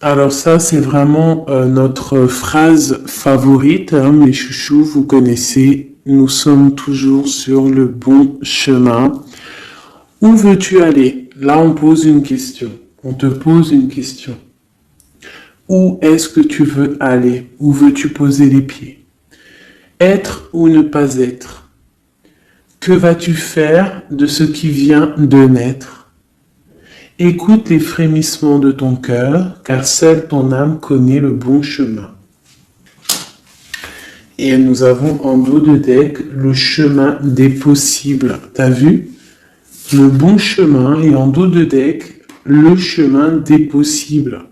Alors ça, c'est vraiment notre phrase favorite, hein, mes chouchous, vous connaissez, nous sommes toujours sur le bon chemin. Où veux-tu aller? Là, on pose une question. On te pose une question. Où est-ce que tu veux aller? Où veux-tu poser les pieds? Être ou ne pas être? Que vas-tu faire de ce qui vient de naître? Écoute les frémissements de ton cœur, car seule ton âme connaît le bon chemin. Et nous avons en dos de deck le chemin des possibles. T'as vu? Le bon chemin et en dos de deck, le chemin des possibles.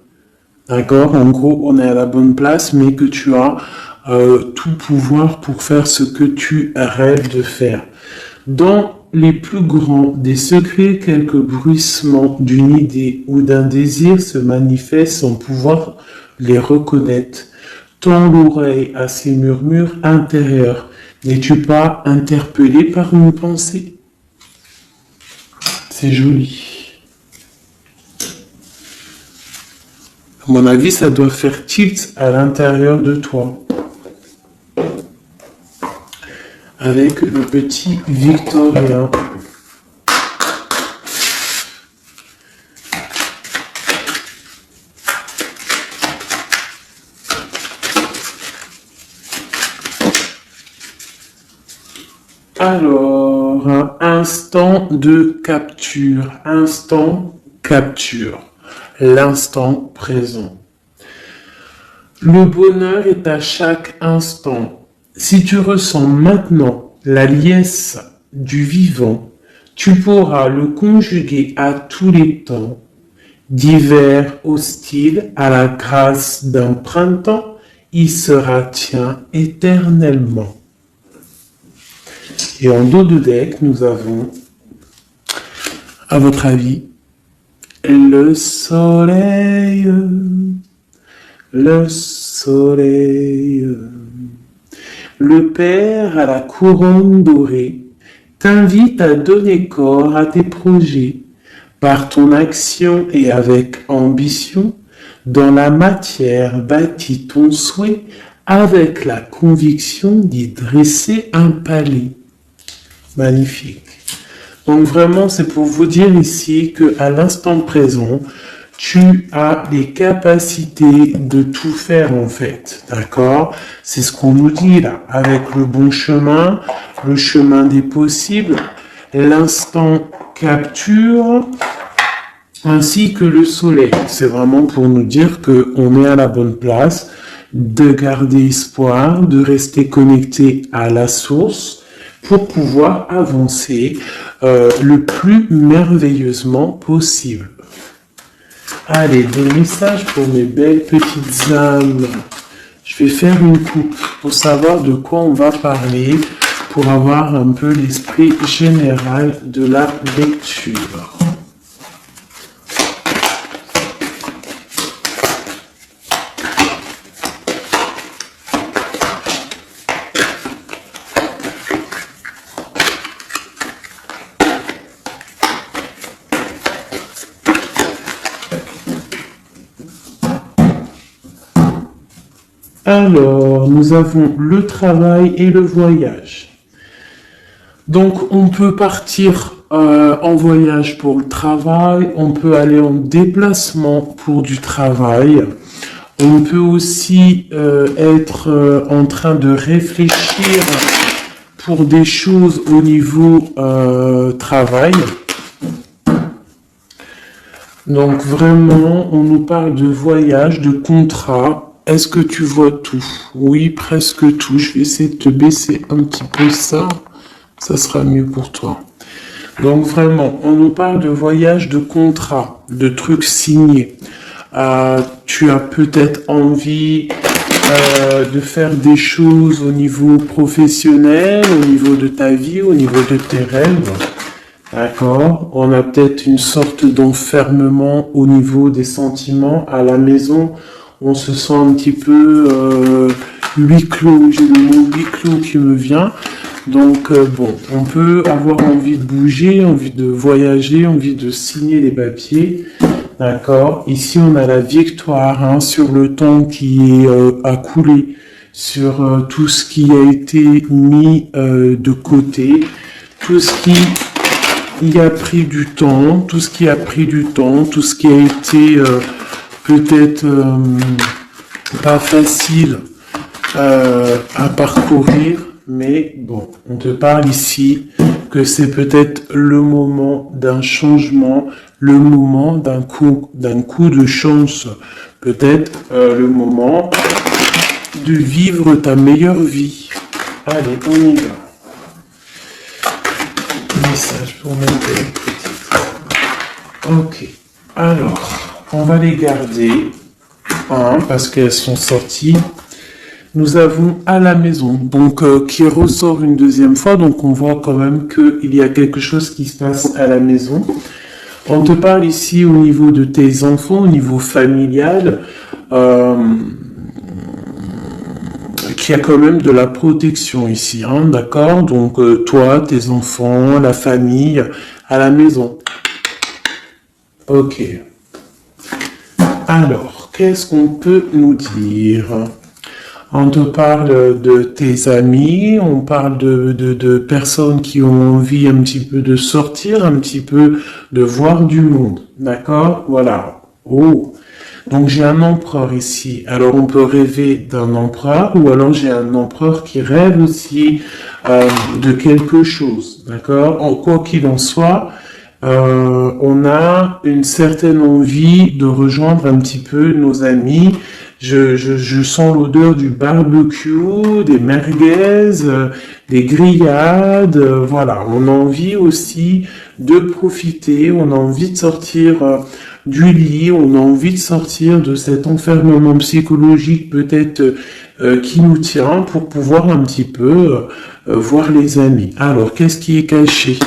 D'accord? En gros, on est à la bonne place, mais que tu as tout pouvoir pour faire ce que tu rêves de faire. Dans les plus grands des secrets, quelques bruissements d'une idée ou d'un désir se manifestent sans pouvoir les reconnaître. Tends l'oreille à ces murmures intérieurs. N'es-tu pas interpellé par une pensée? C'est joli. À mon avis, ça doit faire tilt à l'intérieur de toi. Avec le petit Victorien. Alors, un instant de capture. Instant capture. L'instant présent. Le bonheur est à chaque instant. Si tu ressens maintenant la liesse du vivant, tu pourras le conjuguer à tous les temps, d'hiver hostile à la grâce d'un printemps, il sera tien éternellement. Et en dos de deck, nous avons, à votre avis, le soleil, le soleil. Le Père à la couronne dorée t'invite à donner corps à tes projets par ton action et avec ambition. Dans la matière bâtis ton souhait avec la conviction d'y dresser un palais. Magnifique. Donc vraiment, c'est pour vous dire ici qu'à l'instant présent, tu as les capacités de tout faire en fait, d'accord? C'est ce qu'on nous dit là, avec le bon chemin, le chemin des possibles, l'instant capture, ainsi que le soleil. C'est vraiment pour nous dire qu'on est à la bonne place, de garder espoir, de rester connecté à la source, pour pouvoir avancer le plus merveilleusement possible. Allez, des messages pour mes belles petites âmes. Je vais faire une coupe pour savoir de quoi on va parler, pour avoir un peu l'esprit général de la lecture. Alors, nous avons le travail et le voyage. Donc, on peut partir en voyage pour le travail, on peut aller en déplacement pour du travail, on peut aussi être en train de réfléchir pour des choses au niveau travail. Donc, vraiment, on nous parle de voyage, de contrat. Est-ce que tu vois tout? Oui, presque tout. Je vais essayer de te baisser un petit peu ça. Ça sera mieux pour toi. Donc vraiment, on nous parle de voyage, de contrat, de trucs signés. Tu as peut-être envie de faire des choses au niveau professionnel, au niveau de ta vie, au niveau de tes rêves. D'accord? On a peut-être une sorte d'enfermement au niveau des sentiments à la maison. On se sent un petit peu huis clos, j'ai le mot huis clos qui me vient. Donc bon, on peut avoir envie de bouger, envie de voyager, envie de signer les papiers. D'accord. Ici, on a la victoire hein, sur le temps qui est à couler, sur tout ce qui a été mis de côté, tout ce qui y a pris du temps, tout ce qui a pris du temps, tout ce qui a été peut-être pas facile à parcourir, mais bon, on te parle ici que c'est peut-être le moment d'un changement, le moment d'un coup de chance, peut-être le moment de vivre ta meilleure vie. Allez, on y va. Message pour mettre les petites. Ok, alors, on va les garder, hein, parce qu'elles sont sorties. Nous avons à la maison, donc qui ressort une deuxième fois, donc on voit quand même qu'il y a quelque chose qui se passe à la maison. On te parle ici au niveau de tes enfants, au niveau familial, qu'il y a quand même de la protection ici, hein, d'accord? Donc toi, tes enfants, la famille, à la maison. Ok. Alors, qu'est-ce qu'on peut nous dire? On te parle de tes amis, on parle de personnes qui ont envie un petit peu de sortir, un petit peu de voir du monde. D'accord? Voilà. Oh. Donc j'ai un empereur ici. Alors on peut rêver d'un empereur ou alors j'ai un empereur qui rêve aussi de quelque chose. D'accord? Quoi qu'il en soit, on a une certaine envie de rejoindre un petit peu nos amis. Je sens l'odeur du barbecue, des merguez, des grillades, voilà. On a envie aussi de profiter, on a envie de sortir du lit, on a envie de sortir de cet enfermement psychologique peut-être qui nous tient pour pouvoir un petit peu voir les amis. Alors, qu'est-ce qui est caché ?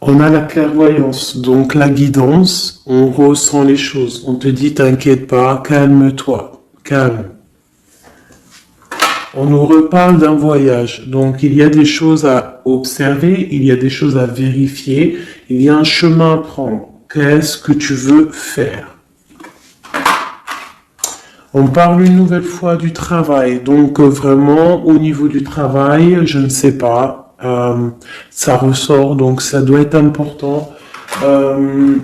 On a la clairvoyance, donc la guidance, on ressent les choses. On te dit, t'inquiète pas, calme-toi, calme. On nous reparle d'un voyage, donc il y a des choses à observer, il y a des choses à vérifier, il y a un chemin à prendre. Qu'est-ce que tu veux faire ? On parle une nouvelle fois du travail, donc vraiment au niveau du travail, je ne sais pas. Ça ressort, donc ça doit être important.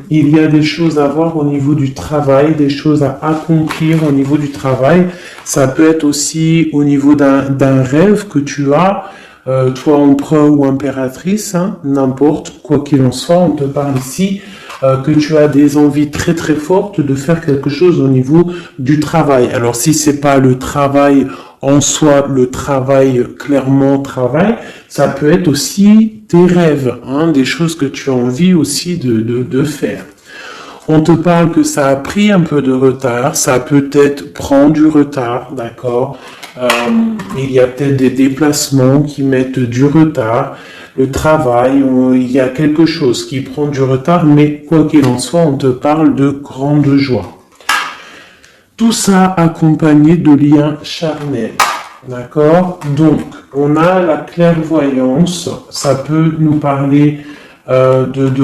Il y a des choses à voir au niveau du travail, des choses à accomplir au niveau du travail. Ça peut être aussi au niveau d'un rêve que tu as, toi empereur ou impératrice, hein, n'importe, quoi qu'il en soit, on te parle ici que tu as des envies très très fortes de faire quelque chose au niveau du travail. Alors si c'est pas le travail en soi, le travail clairement travail, ça peut être aussi tes rêves, hein, des choses que tu as envie aussi de faire. On te parle que ça a pris un peu de retard, ça peut-être prend du retard, d'accord. Il y a peut-être des déplacements qui mettent du retard. Le travail, il y a quelque chose qui prend du retard, mais quoi qu'il en soit, on te parle de grande joie. Tout ça accompagné de liens charnels, d'accord? Donc, on a la clairvoyance, ça peut nous parler de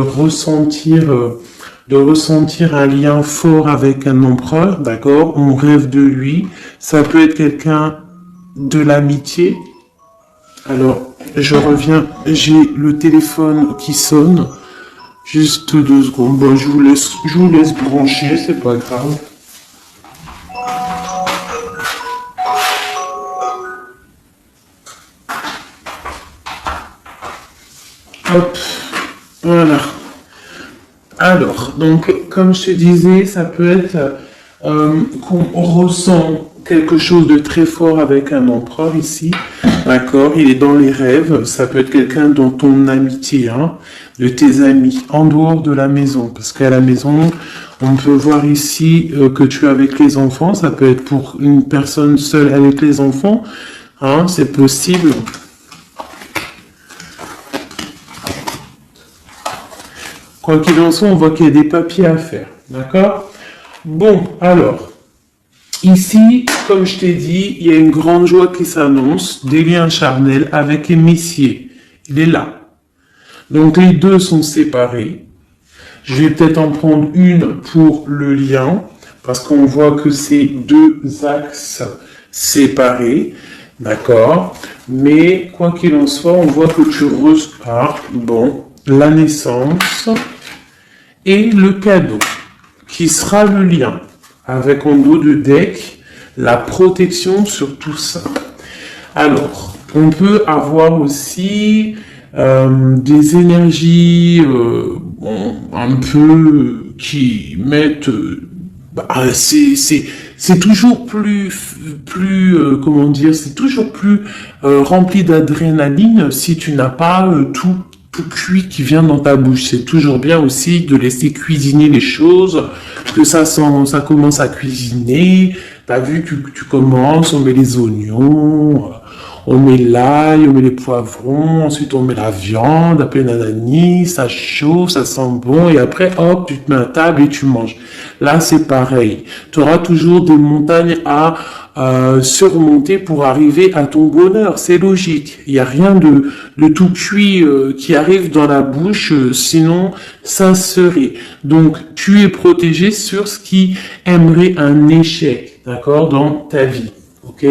ressentir un lien fort avec un empereur, d'accord? On rêve de lui, ça peut être quelqu'un de l'amitié. Alors, je reviens, j'ai le téléphone qui sonne. Juste 2 secondes. Bon, je vous laisse brancher, c'est pas grave. Hop, voilà. Alors, donc, comme je te disais, ça peut être qu'on ressent quelque chose de très fort avec un empereur ici, d'accord, il est dans les rêves, ça peut être quelqu'un dans ton amitié, hein, de tes amis, en dehors de la maison, parce qu'à la maison, on peut voir ici que tu es avec les enfants, ça peut être pour une personne seule avec les enfants, hein, c'est possible. Quoi qu'il en soit, on voit qu'il y a des papiers à faire, d'accord? Bon, alors, ici, comme je t'ai dit, il y a une grande joie qui s'annonce, des liens charnels avec Emissier. Il est là. Donc les deux sont séparés. Je vais peut-être en prendre une pour le lien, parce qu'on voit que c'est deux axes séparés, d'accord? Mais quoi qu'il en soit, on voit que tu repars, bon, la naissance et le cadeau, qui sera le lien, avec en dos de deck, la protection sur tout ça. Alors, on peut avoir aussi des énergies bon, un peu qui mettent... c'est toujours plus comment dire, c'est toujours plus rempli d'adrénaline si tu n'as pas tout cuit qui vient dans ta bouche. C'est toujours bien aussi de laisser cuisiner les choses, que ça commence à cuisiner. T'as vu, tu commences, on met les oignons, on met l'ail, on met les poivrons, ensuite on met la viande, après nanani, ça chauffe, ça sent bon, et après, hop, tu te mets à table et tu manges. Là, c'est pareil. Tu auras toujours des montagnes à surmonter pour arriver à ton bonheur. C'est logique. Il n'y a rien de tout cuit qui arrive dans la bouche, sinon ça serait. Donc, tu es protégé sur ce qui aimerait un échec, d'accord, dans ta vie. Ok?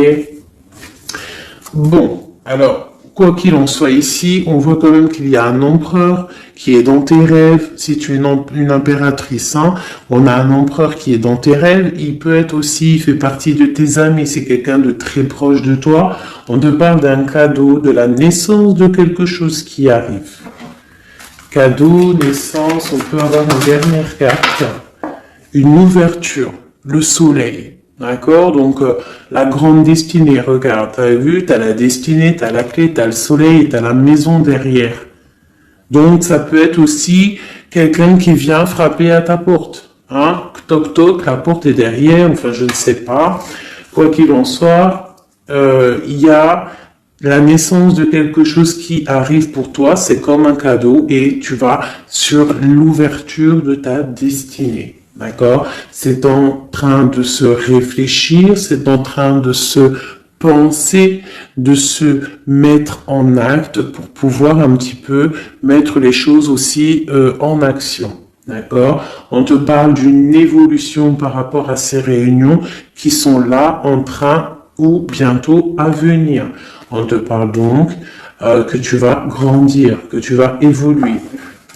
Bon, alors, quoi qu'il en soit ici, on voit quand même qu'il y a un empereur qui est dans tes rêves. Si tu es une impératrice, hein, on a un empereur qui est dans tes rêves. Il peut être aussi, il fait partie de tes amis, c'est quelqu'un de très proche de toi. On te parle d'un cadeau, de la naissance de quelque chose qui arrive. Cadeau, naissance, on peut avoir une dernière carte, une ouverture, le soleil. D'accord? Donc, la grande destinée, regarde, t'as vu, t'as la destinée, t'as la clé, t'as le soleil, t'as la maison derrière. Donc, ça peut être aussi quelqu'un qui vient frapper à ta porte. Hein? Toc toc, la porte est derrière, enfin, je ne sais pas. Quoi qu'il en soit, il y a la naissance de quelque chose qui arrive pour toi, c'est comme un cadeau et tu vas sur l'ouverture de ta destinée. D'accord? C'est en train de se réfléchir, c'est en train de se penser, de se mettre en acte pour pouvoir un petit peu mettre les choses aussi en action. D'accord? On te parle d'une évolution par rapport à ces réunions qui sont là en train ou bientôt à venir. On te parle donc que tu vas grandir, que tu vas évoluer.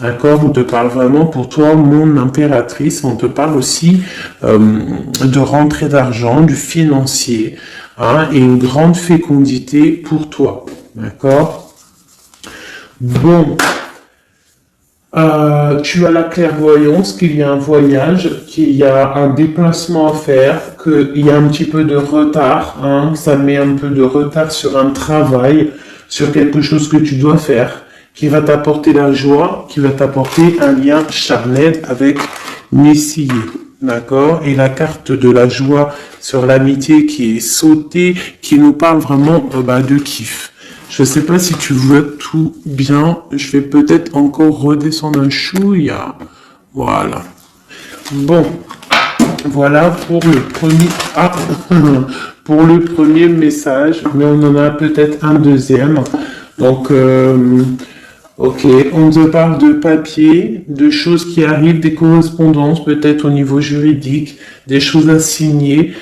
D'accord, on te parle vraiment pour toi, mon impératrice. On te parle aussi de rentrée d'argent, du financier, hein, et une grande fécondité pour toi. D'accord. Bon, tu as la clairvoyance qu'il y a un voyage, qu'il y a un déplacement à faire, qu'il y a un petit peu de retard, hein, ça met un peu de retard sur un travail, sur quelque chose que tu dois faire, qui va t'apporter la joie, qui va t'apporter un lien charnel avec Messier, d'accord? Et la carte de la joie sur l'amitié qui est sautée, qui nous parle vraiment de kiff. Je sais pas si tu vois tout bien, je vais peut-être encore redescendre un chouïa. Voilà. Bon, voilà pour le premier, pour le premier message, mais on en a peut-être un deuxième. Donc, ok, on te parle de papier, de choses qui arrivent, des correspondances peut-être au niveau juridique, des choses à signer.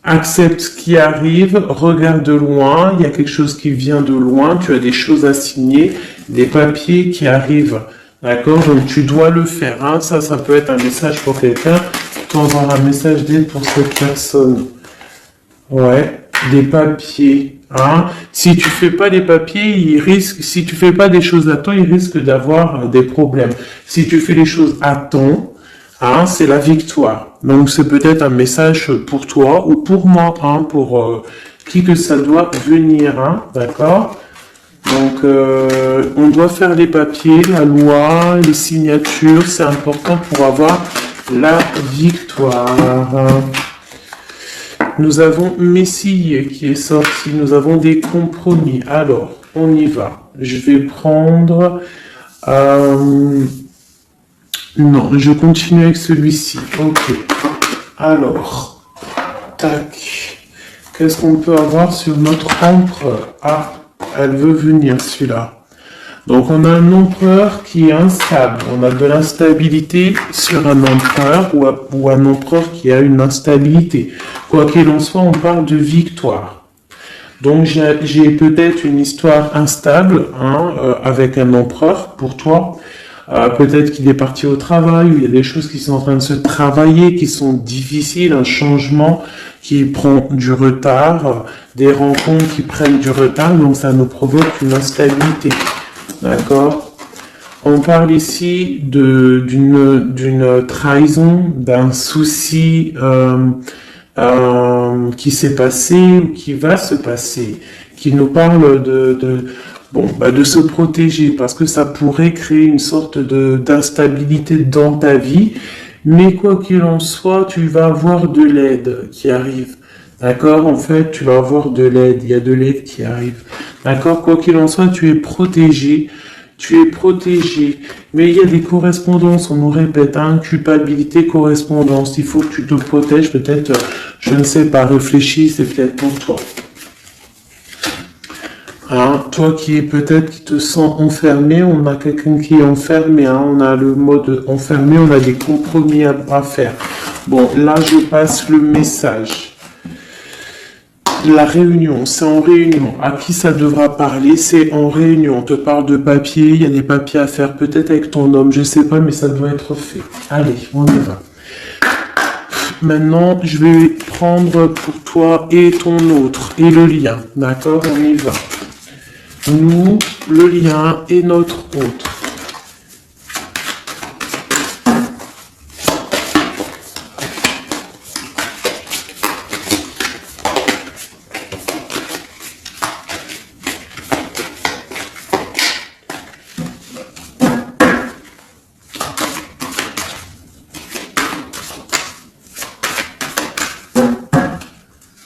Accepte ce qui arrive, regarde de loin, il y a quelque chose qui vient de loin, tu as des choses à signer, des papiers qui arrivent. D'accord? Donc tu dois le faire. Hein. Ça peut être un message pour quelqu'un, tu envoies un message d'aide pour cette personne. Ouais, des papiers. Hein. Si tu fais pas les papiers, si tu fais pas des choses à temps, il risque d'avoir des problèmes. Si tu fais les choses à temps, hein, c'est la victoire. Donc c'est peut-être un message pour toi ou pour moi, hein, pour qui que ça doit venir, hein, d'accord? Donc on doit faire les papiers, la loi, les signatures, c'est important pour avoir la victoire. Nous avons Messie qui est sorti, nous avons des compromis. Alors, on y va. Je vais prendre... Non, je continue avec celui-ci. Ok. Alors, tac. Qu'est-ce qu'on peut avoir sur notre empereur? Ah, elle veut venir, celui-là. Donc on a un empereur qui est instable. On a de l'instabilité sur un empereur ou un empereur qui a une instabilité. Quoi qu'il en soit, on parle de victoire. Donc j'ai peut-être une histoire instable avec un empereur pour toi. Peut-être qu'il est parti au travail, ou il y a des choses qui sont en train de se travailler, qui sont difficiles, un changement qui prend du retard, des rencontres qui prennent du retard, donc ça nous provoque une instabilité. D'accord? On parle ici d'une trahison, d'un souci qui s'est passé ou qui va se passer, qui nous parle de se protéger, parce que ça pourrait créer une sorte d'instabilité dans ta vie, mais quoi qu'il en soit, tu vas avoir de l'aide qui arrive. D'accord? En fait, tu vas avoir de l'aide, il y a de l'aide qui arrive. D'accord? Quoi qu'il en soit, tu es protégé. Tu es protégé. Mais il y a des correspondances, on nous répète, culpabilité, correspondance. Il faut que tu te protèges, peut-être, je ne sais pas, réfléchis, c'est peut-être pour toi. Toi qui te sens enfermé, on a quelqu'un qui est enfermé, on a le mode enfermé, on a des compromis à faire. Bon, là je passe le message. La réunion, c'est en réunion. À qui ça devra parler? C'est en réunion. On te parle de papier, il y a des papiers à faire, peut-être avec ton homme, je sais pas, mais ça doit être fait. Allez, on y va. Maintenant, je vais prendre pour toi et ton autre, et le lien. D'accord? On y va. Nous, le lien et notre autre.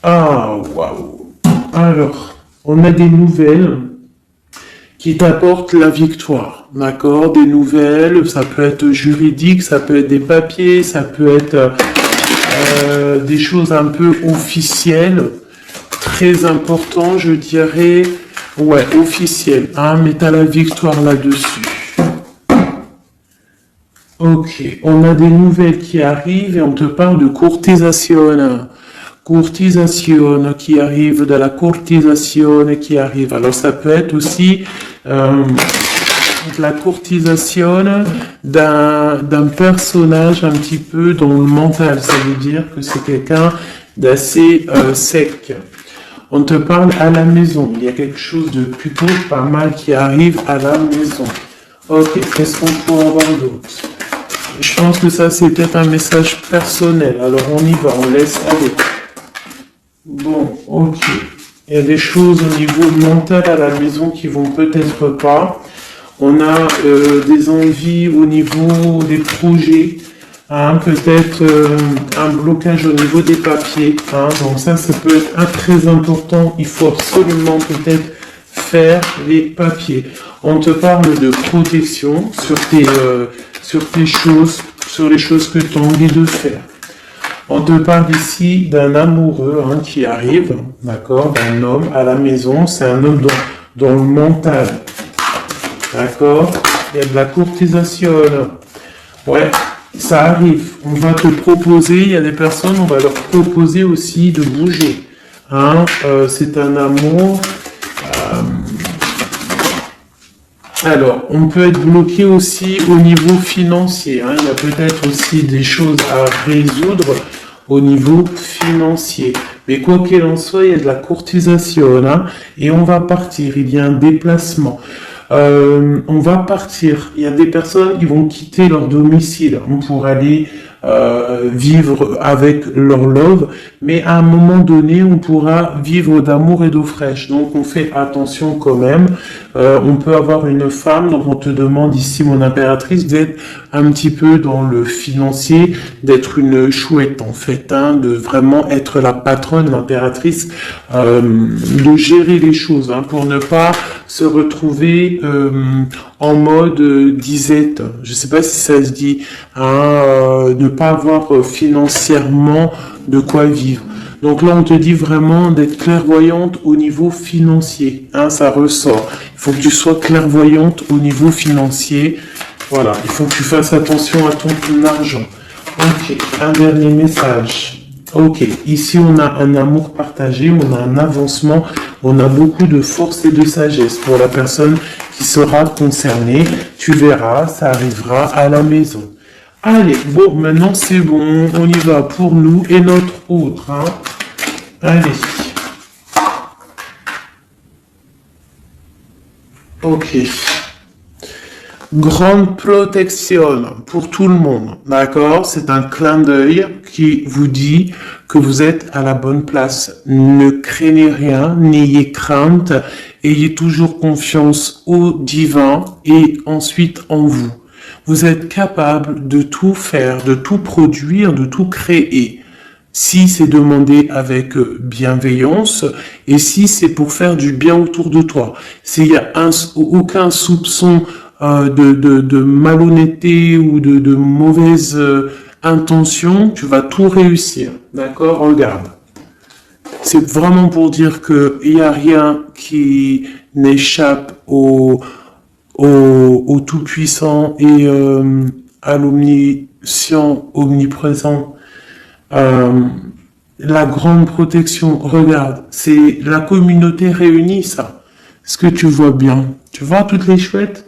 Ah, waouh. Alors, on a des nouvelles qui t'apportent la victoire, d'accord? Des nouvelles, ça peut être juridique, ça peut être des papiers, ça peut être des choses un peu officielles, très important, je dirais, ouais, officielles, mais t'as la victoire là-dessus. Ok, on a des nouvelles qui arrivent et on te parle de courtisation. Courtisation qui arrive, de la courtisation qui arrive. Alors ça peut être aussi la courtisation d'un personnage un petit peu dans le mental. Ça veut dire que c'est quelqu'un d'assez sec. On te parle à la maison. Il y a quelque chose de plutôt pas mal qui arrive à la maison. Ok, qu'est-ce qu'on peut avoir d'autre? Je pense que ça c'est peut-être un message personnel. Alors on y va, on laisse aller. Bon, ok. Il y a des choses au niveau mental à la maison qui vont peut-être pas. On a des envies au niveau des projets. Peut-être un blocage au niveau des papiers. Donc ça peut être très important. Il faut absolument peut-être faire les papiers. On te parle de protection sur tes choses, sur les choses que tu as envie de faire. On te parle ici d'un amoureux qui arrive, d'accord, d'un homme à la maison. C'est un homme dans le mental, d'accord. Il y a de la courtisation. Ouais, ça arrive. On va te proposer, il y a des personnes, on va leur proposer aussi de bouger. C'est un amour. Alors, on peut être bloqué aussi au niveau financier. Il y a peut-être aussi des choses à résoudre au niveau financier. Mais quoi qu'il en soit, il y a de la courtisation. Et on va partir. Il y a un déplacement. On va partir. Il y a des personnes qui vont quitter leur domicile pour aller vivre avec leur love, mais à un moment donné, on pourra vivre d'amour et d'eau fraîche. Donc, on fait attention quand même. On peut avoir une femme, donc on te demande ici, mon impératrice, d'être un petit peu dans le financier, d'être une chouette en fait, de vraiment être la patronne, l'impératrice, de gérer les choses, pour ne pas se retrouver en mode disette. Je sais pas si ça se dit, ne pas avoir financièrement de quoi vivre. Donc là, on te dit vraiment d'être clairvoyante au niveau financier. Ça ressort. Il faut que tu sois clairvoyante au niveau financier. Voilà, il faut que tu fasses attention à ton argent. Ok, un dernier message. Ok, ici on a un amour partagé, on a un avancement, on a beaucoup de force et de sagesse pour la personne qui sera concernée. Tu verras, ça arrivera à la maison. Allez, bon, maintenant c'est bon, on y va pour nous et notre autre. Hein. Allez. Ok. Grande protection pour tout le monde, d'accord? C'est un clin d'œil qui vous dit que vous êtes à la bonne place. Ne craignez rien, n'ayez crainte, ayez toujours confiance au divin et ensuite en vous. Vous êtes capable de tout faire, de tout produire, de tout créer. Si c'est demandé avec bienveillance et si c'est pour faire du bien autour de toi. S'il y a aucun soupçon de malhonnêteté ou de mauvaise intention, tu vas tout réussir. D'accord? Regarde. C'est vraiment pour dire que il n'y a rien qui n'échappe au Tout-Puissant et à l'Omniscient, omniprésent. La grande protection, regarde, c'est la communauté réunie, ça. Est-ce que tu vois bien? Tu vois toutes les chouettes?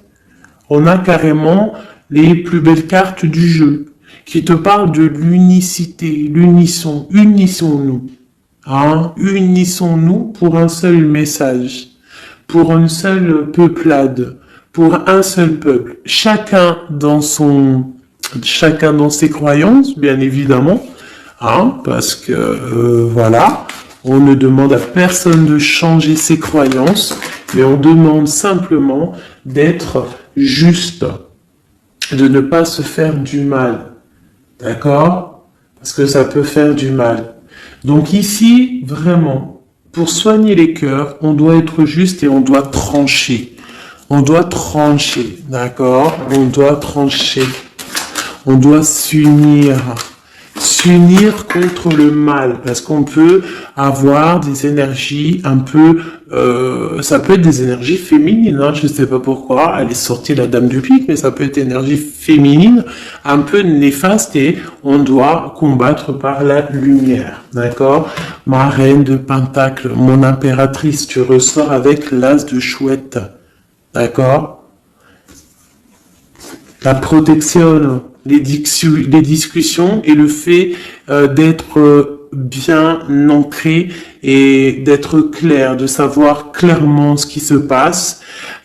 On a carrément les plus belles cartes du jeu qui te parlent de l'unicité, l'unisson, unissons-nous. Hein? Unissons-nous pour un seul message, pour une seule peuplade, pour un seul peuple. Chacun dans ses croyances, bien évidemment. Hein, parce que voilà, on ne demande à personne de changer ses croyances, mais on demande simplement d'être juste, de ne pas se faire du mal, d'accord? Parce que ça peut faire du mal. Donc ici, vraiment, pour soigner les cœurs, on doit être juste et on doit trancher. On doit trancher, d'accord? On doit trancher. On doit s'unir contre le mal, parce qu'on peut avoir des énergies un peu, ça peut être des énergies féminines, hein, je ne sais pas pourquoi, elle est sortie la dame du pique, mais ça peut être énergie féminine, un peu néfaste, et on doit combattre par la lumière, d'accord? Ma reine de Pentacle, mon impératrice, tu ressors avec l'as de chouette, d'accord? La protection, les discussions et le fait d'être bien ancré et d'être clair, de savoir clairement ce qui se passe.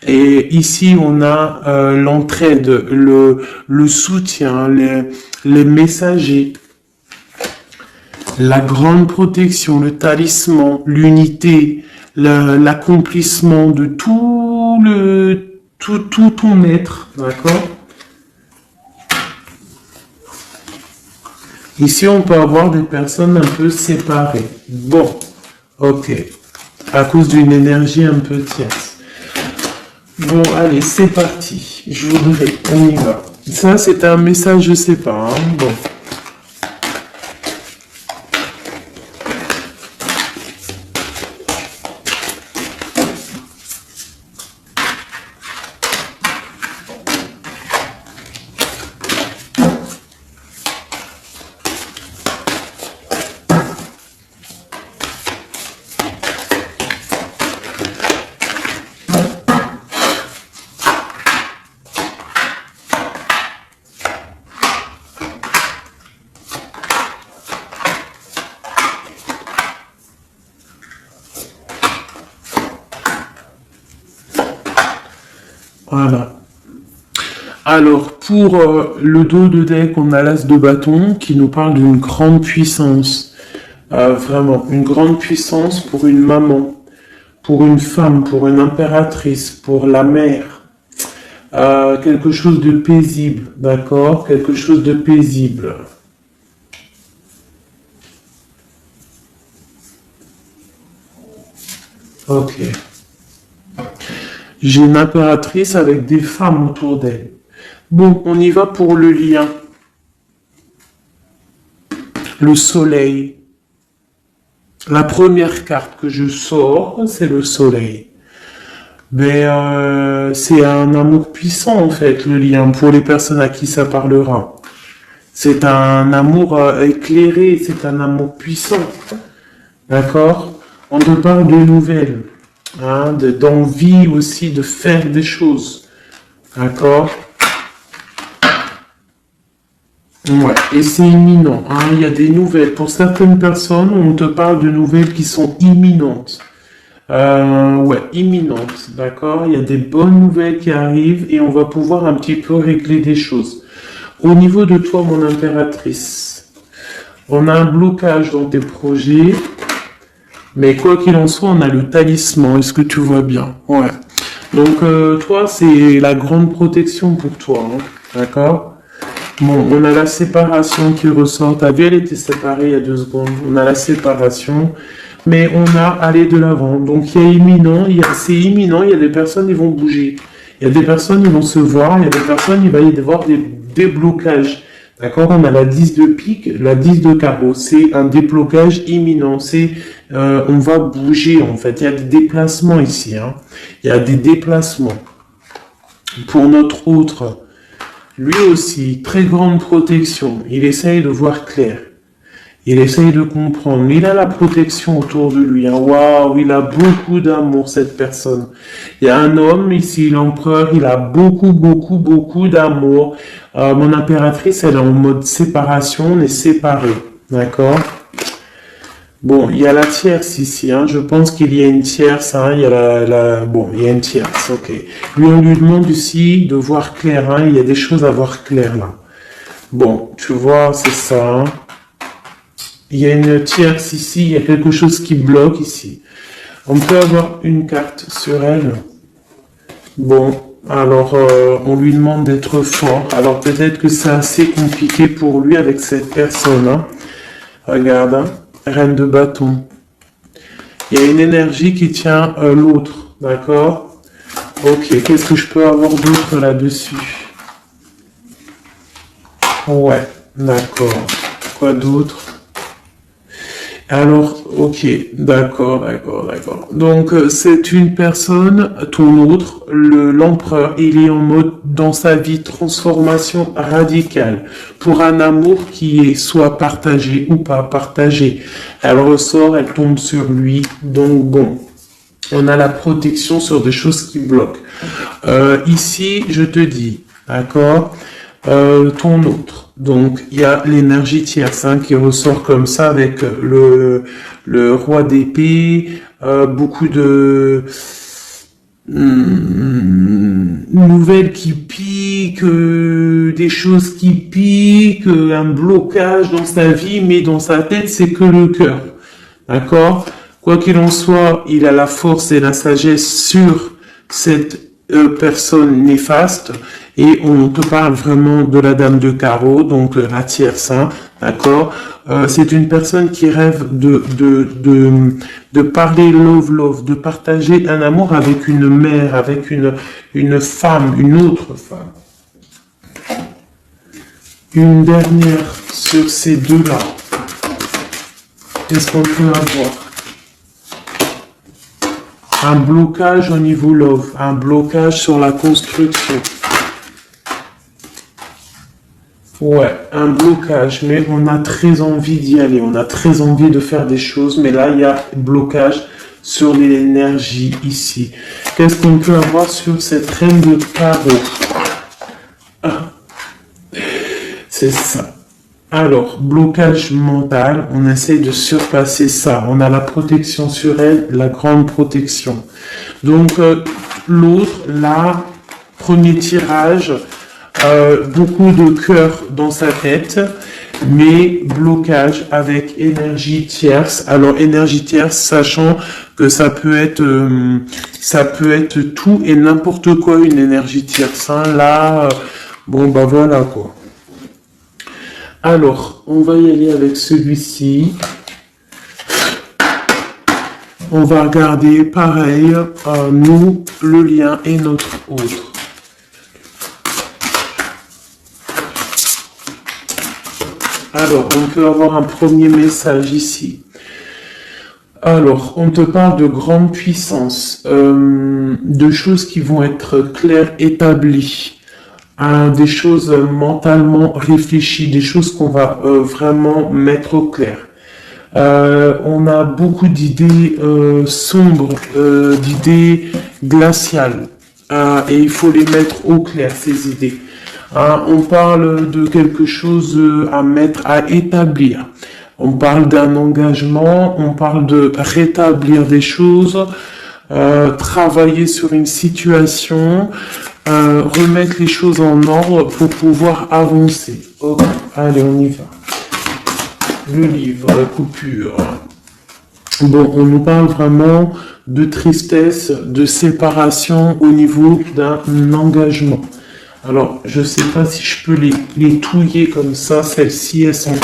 Et ici, on a l'entraide, le soutien, les messagers, la grande protection, le talisman, l'unité, l'accomplissement de tout ton être, d'accord? Ici, on peut avoir des personnes un peu séparées. Bon, ok. À cause d'une énergie un peu tierce. Bon, allez, c'est parti. Je voudrais, on y va. Ça, c'est un message, je sais pas. Hein. Bon. Voilà. Alors, pour le dos de deck, on a l'as de bâton qui nous parle d'une grande puissance. Vraiment, une grande puissance pour une maman, pour une femme, pour une impératrice, pour la mère. Quelque chose de paisible, d'accord? Quelque chose de paisible. Ok. J'ai une impératrice avec des femmes autour d'elle. Bon, on y va pour le lien. Le soleil. La première carte que je sors, c'est le soleil. Mais c'est un amour puissant en fait, le lien, pour les personnes à qui ça parlera. C'est un amour éclairé, c'est un amour puissant. D'accord? On te parle de nouvelles, hein, d'envie aussi de faire des choses. D'accord? Ouais, et c'est imminent, hein, il y a des nouvelles. Pour certaines personnes, on te parle de nouvelles qui sont imminentes. Ouais, imminentes, d'accord? Il y a des bonnes nouvelles qui arrivent et on va pouvoir un petit peu régler des choses. Au niveau de toi, mon impératrice, on a un blocage dans tes projets, mais quoi qu'il en soit, on a le talisman. Est-ce que tu vois bien? Ouais. Donc, toi, c'est la grande protection pour toi, hein, d'accord? Bon, on a la séparation qui ressort. T'as vu, elle était séparée il y a 2 secondes. On a la séparation, mais on a allé de l'avant. Donc, il y a imminent, c'est imminent. Il y a des personnes qui vont bouger. Il y a des personnes qui vont se voir. Il y a des personnes qui va y avoir des déblocages. D'accord? On a la 10 de pique, la 10 de carreau. C'est un déblocage imminent. On va bouger, en fait. Il y a des déplacements ici, hein. Il y a des déplacements. Pour notre autre, lui aussi, très grande protection. Il essaye de voir clair. Il essaye de comprendre. Il a la protection autour de lui, hein. Waouh, il a beaucoup d'amour, cette personne. Il y a un homme ici, l'empereur, il a beaucoup, beaucoup, beaucoup d'amour. Mon impératrice, elle est en mode séparation, on est séparés. D'accord? Bon, il y a la tierce ici, hein. Je pense qu'il y a une tierce, hein. Il y a bon, il y a une tierce, ok. Lui, on lui demande ici de voir clair, hein. Il y a des choses à voir clair, là. Bon, tu vois, c'est ça, hein. Il y a une tierce ici, il y a quelque chose qui bloque ici. On peut avoir une carte sur elle. Bon, alors, on lui demande d'être fort. Alors, peut-être que c'est assez compliqué pour lui avec cette personne, hein. Regarde, hein. Reine de bâton. Il y a une énergie qui tient l'autre, d'accord? Ok, qu'est-ce que je peux avoir d'autre là-dessus? Ouais, d'accord. Quoi d'autre? Alors, ok, d'accord. Donc, c'est une personne, ton autre, l'empereur, il est en mode, dans sa vie, transformation radicale, pour un amour qui est soit partagé ou pas partagé. Elle ressort, elle tombe sur lui, donc bon. On a la protection sur des choses qui bloquent. Ici, je te dis, d'accord, ton autre. Donc, il y a l'énergie tierce, hein, qui ressort comme ça avec le roi d'épée, beaucoup de nouvelles qui piquent, des choses qui piquent, un blocage dans sa vie, mais dans sa tête, c'est que le cœur. D'accord? Quoi qu'il en soit, il a la force et la sagesse sur cette personne néfaste, et on te parle vraiment de la dame de carreau, donc la tierce, hein, d'accord? C'est une personne qui rêve de parler love, de partager un amour avec une mère, avec une femme, une autre femme. Une dernière sur ces deux-là. Qu'est-ce qu'on peut avoir? Un blocage au niveau love, un blocage sur la construction. Ouais, un blocage, mais on a très envie d'y aller, on a très envie de faire des choses, mais là, il y a blocage sur l'énergie ici. Qu'est-ce qu'on peut avoir sur cette reine de carreau? Ah, c'est ça. Alors, blocage mental, on essaie de surpasser ça. On a la protection sur elle, la grande protection. Donc, l'autre, là, premier tirage, beaucoup de cœur dans sa tête, mais blocage avec énergie tierce. Alors, énergie tierce, sachant que ça peut être tout et n'importe quoi, une énergie tierce, hein. Là, bon, bah voilà, quoi. Alors, on va y aller avec celui-ci. On va regarder, pareil, nous, le lien et notre autre. Alors, on peut avoir un premier message ici. Alors, on te parle de grande puissance, de choses qui vont être claires, établies, hein, des choses mentalement réfléchies, des choses qu'on va vraiment mettre au clair. On a beaucoup d'idées sombres, d'idées glaciales, et il faut les mettre au clair, ces idées. Hein, on parle de quelque chose à mettre, à établir. On parle d'un engagement, on parle de rétablir des choses, travailler sur une situation, remettre les choses en ordre pour pouvoir avancer. Ok, allez, on y va. Le livre, la coupure. Bon, on nous parle vraiment de tristesse, de séparation au niveau d'un engagement. Alors, je sais pas si je peux les touiller comme ça. Celles-ci, elles sont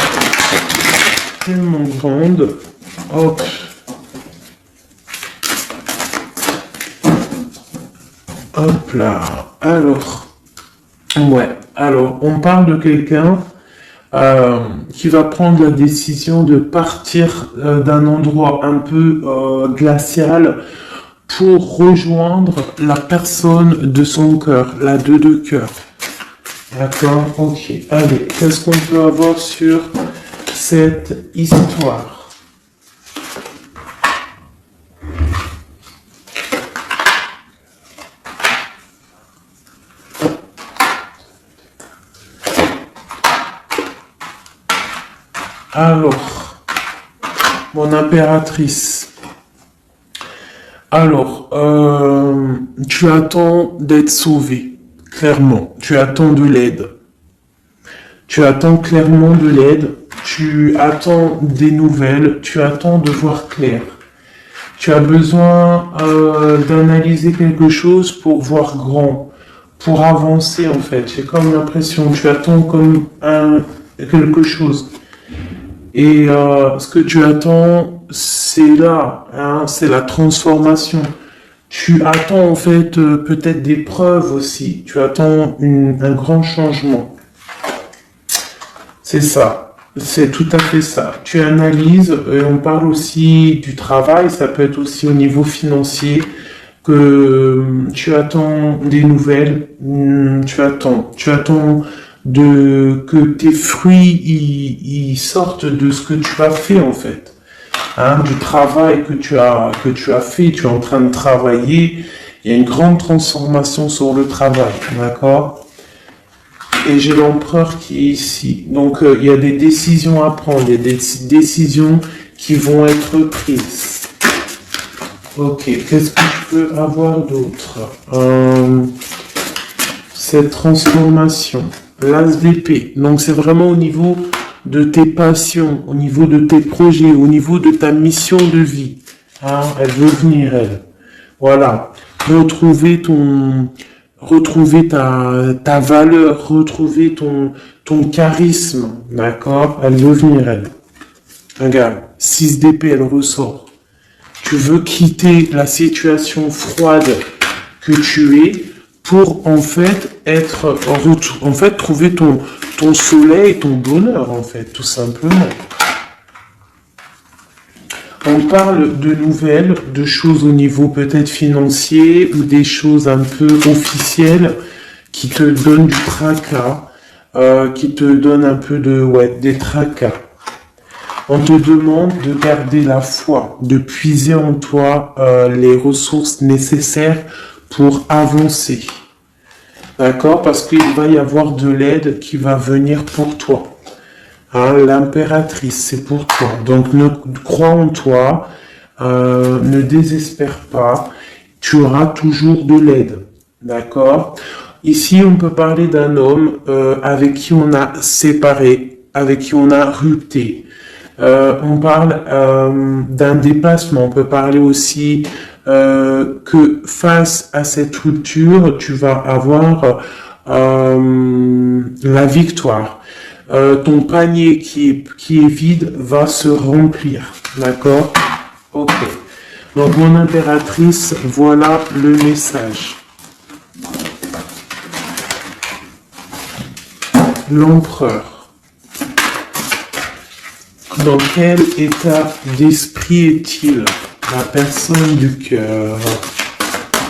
tellement grandes. Hop. Hop là. Alors, ouais. Alors, on parle de quelqu'un qui va prendre la décision de partir d'un endroit un peu glacial pour rejoindre la personne de son cœur, la deux de cœur. D'accord, ok. Allez, qu'est-ce qu'on peut avoir sur cette histoire? Alors, mon impératrice. Alors, tu attends d'être sauvé, clairement. Tu attends de l'aide. Tu attends clairement de l'aide. Tu attends des nouvelles. Tu attends de voir clair. Tu as besoin d'analyser quelque chose pour voir grand, pour avancer en fait. J'ai comme l'impression, tu attends comme quelque chose. Et ce que tu attends, c'est là, hein, c'est la transformation. Tu attends en fait peut-être des preuves aussi. Tu attends un grand changement. C'est ça. C'est tout à fait ça. Tu analyses, et on parle aussi du travail, ça peut être aussi au niveau financier, que tu attends des nouvelles, tu attends que tes fruits ils sortent de ce que tu as fait en fait, hein, du travail que tu as fait, tu es en train de travailler, il y a une grande transformation sur le travail, d'accord? Et j'ai l'empereur qui est ici. Donc il y a des décisions à prendre, il y a des décisions qui vont être prises. Ok, qu'est-ce que je peux avoir d'autre? Cette transformation, l'as d'épée. Donc c'est vraiment au niveau de tes passions, au niveau de tes projets, au niveau de ta mission de vie. Hein, elle veut venir, elle. Voilà. Retrouver ta valeur, retrouver ton charisme, d'accord? Elle veut venir, elle. Regarde, 6 d'épée, elle ressort. Tu veux quitter la situation froide que tu es pour en fait trouver ton soleil, ton bonheur, en fait, tout simplement. On parle de nouvelles, de choses au niveau peut-être financier ou des choses un peu officielles qui te donnent du tracas, qui te donnent un peu des tracas. On te demande de garder la foi, de puiser en toi les ressources nécessaires pour avancer. D'accord? Parce qu'il va y avoir de l'aide qui va venir pour toi. Hein, l'impératrice, c'est pour toi. Donc, crois en toi, ne désespère pas. Tu auras toujours de l'aide. D'accord? Ici, on peut parler d'un homme avec qui on a séparé, avec qui on a rupté. On parle d'un dépassement. On peut parler aussi que face à cette rupture, tu vas avoir la victoire. Ton panier qui est vide va se remplir. D'accord? Ok. Donc, mon impératrice, voilà le message. L'empereur. Dans quel état d'esprit est-il? La personne du cœur.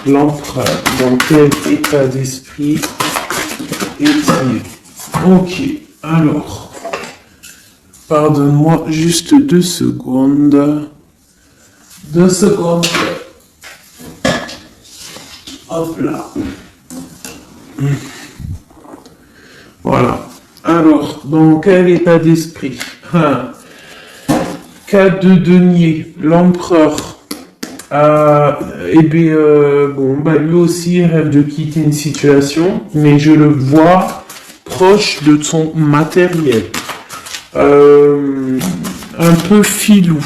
L'empereur. Dans quel état d'esprit est-il? Ok, alors. Pardonne-moi juste 2 secondes. 2 secondes. Hop là. Voilà. Alors, dans quel état d'esprit? 4 de denier, l'empereur. Eh bien, bon, bah, lui aussi il rêve de quitter une situation, mais je le vois proche de son matériel. Un peu filou.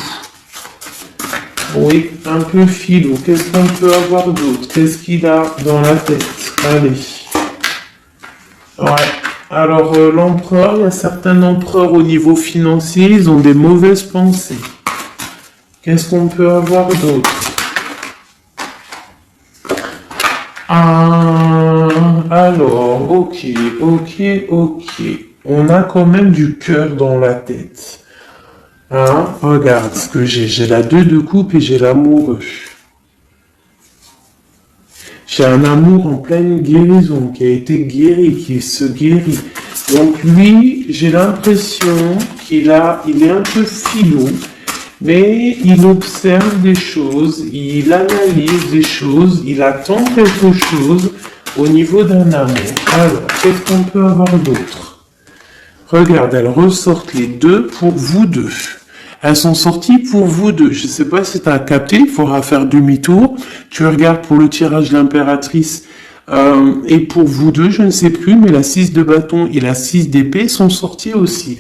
Oui, un peu filou. Qu'est-ce qu'on peut avoir d'autre? Qu'est-ce qu'il a dans la tête? Allez. Ouais. Alors, l'empereur, il y a certains empereurs au niveau financier, ils ont des mauvaises pensées. Qu'est-ce qu'on peut avoir d'autre? Alors, ok. On a quand même du cœur dans la tête. Hein? Regarde ce que j'ai. J'ai la 2 de coupe et j'ai l'amoureux. J'ai un amour en pleine guérison, qui a été guéri, qui se guérit. Donc lui, j'ai l'impression il est un peu filou, mais il observe des choses, il analyse des choses, il attend quelque chose au niveau d'un amour. Alors, qu'est-ce qu'on peut avoir d'autre? Regarde, elles ressortent les 2 pour vous deux. Elles sont sorties pour vous deux. Je ne sais pas si tu as capté, il faudra faire demi-tour. Tu regardes pour le tirage de l'impératrice. Et pour vous deux, je ne sais plus, mais la 6 de bâton et la 6 d'épée sont sorties aussi.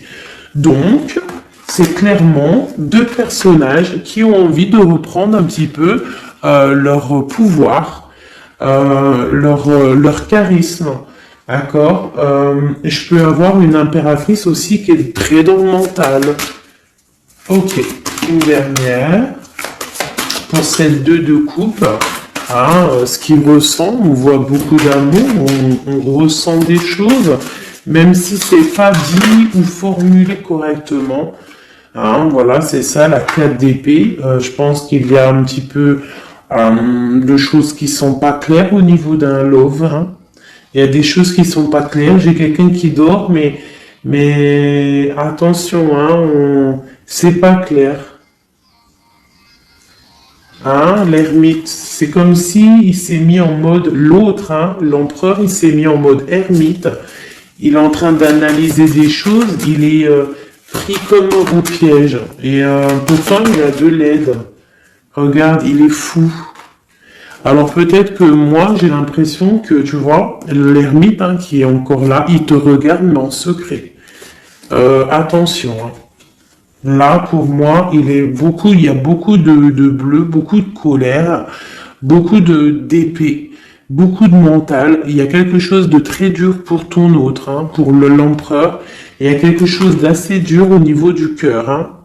Donc, c'est clairement 2 personnages qui ont envie de reprendre un petit peu leur pouvoir, leur charisme. D'accord. Je peux avoir une impératrice aussi qui est très dans le mental. Ok, une dernière. Pour cette 2 de coupe, ce qu'il ressent, on voit beaucoup d'amour, on ressent des choses, même si c'est pas dit ou formulé correctement. Voilà, c'est ça, la 4 d'épée. Je pense qu'il y a un petit peu de choses qui sont pas claires au niveau d'un love. Il y a des choses qui sont pas claires. J'ai quelqu'un qui dort, mais attention, c'est pas clair. L'ermite, c'est comme si il s'est mis en mode l'autre, l'empereur, il s'est mis en mode ermite. Il est en train d'analyser des choses. Il est pris comme au piège. Et pourtant, il a de l'aide. Regarde, il est fou. Alors peut-être que moi, j'ai l'impression que, tu vois, l'ermite qui est encore là, il te regarde mais en secret. Attention. Là, pour moi, il y a beaucoup de bleu, beaucoup de colère, beaucoup d'épée, beaucoup de mental. Il y a quelque chose de très dur pour ton autre, pour l'empereur. Il y a quelque chose d'assez dur au niveau du cœur.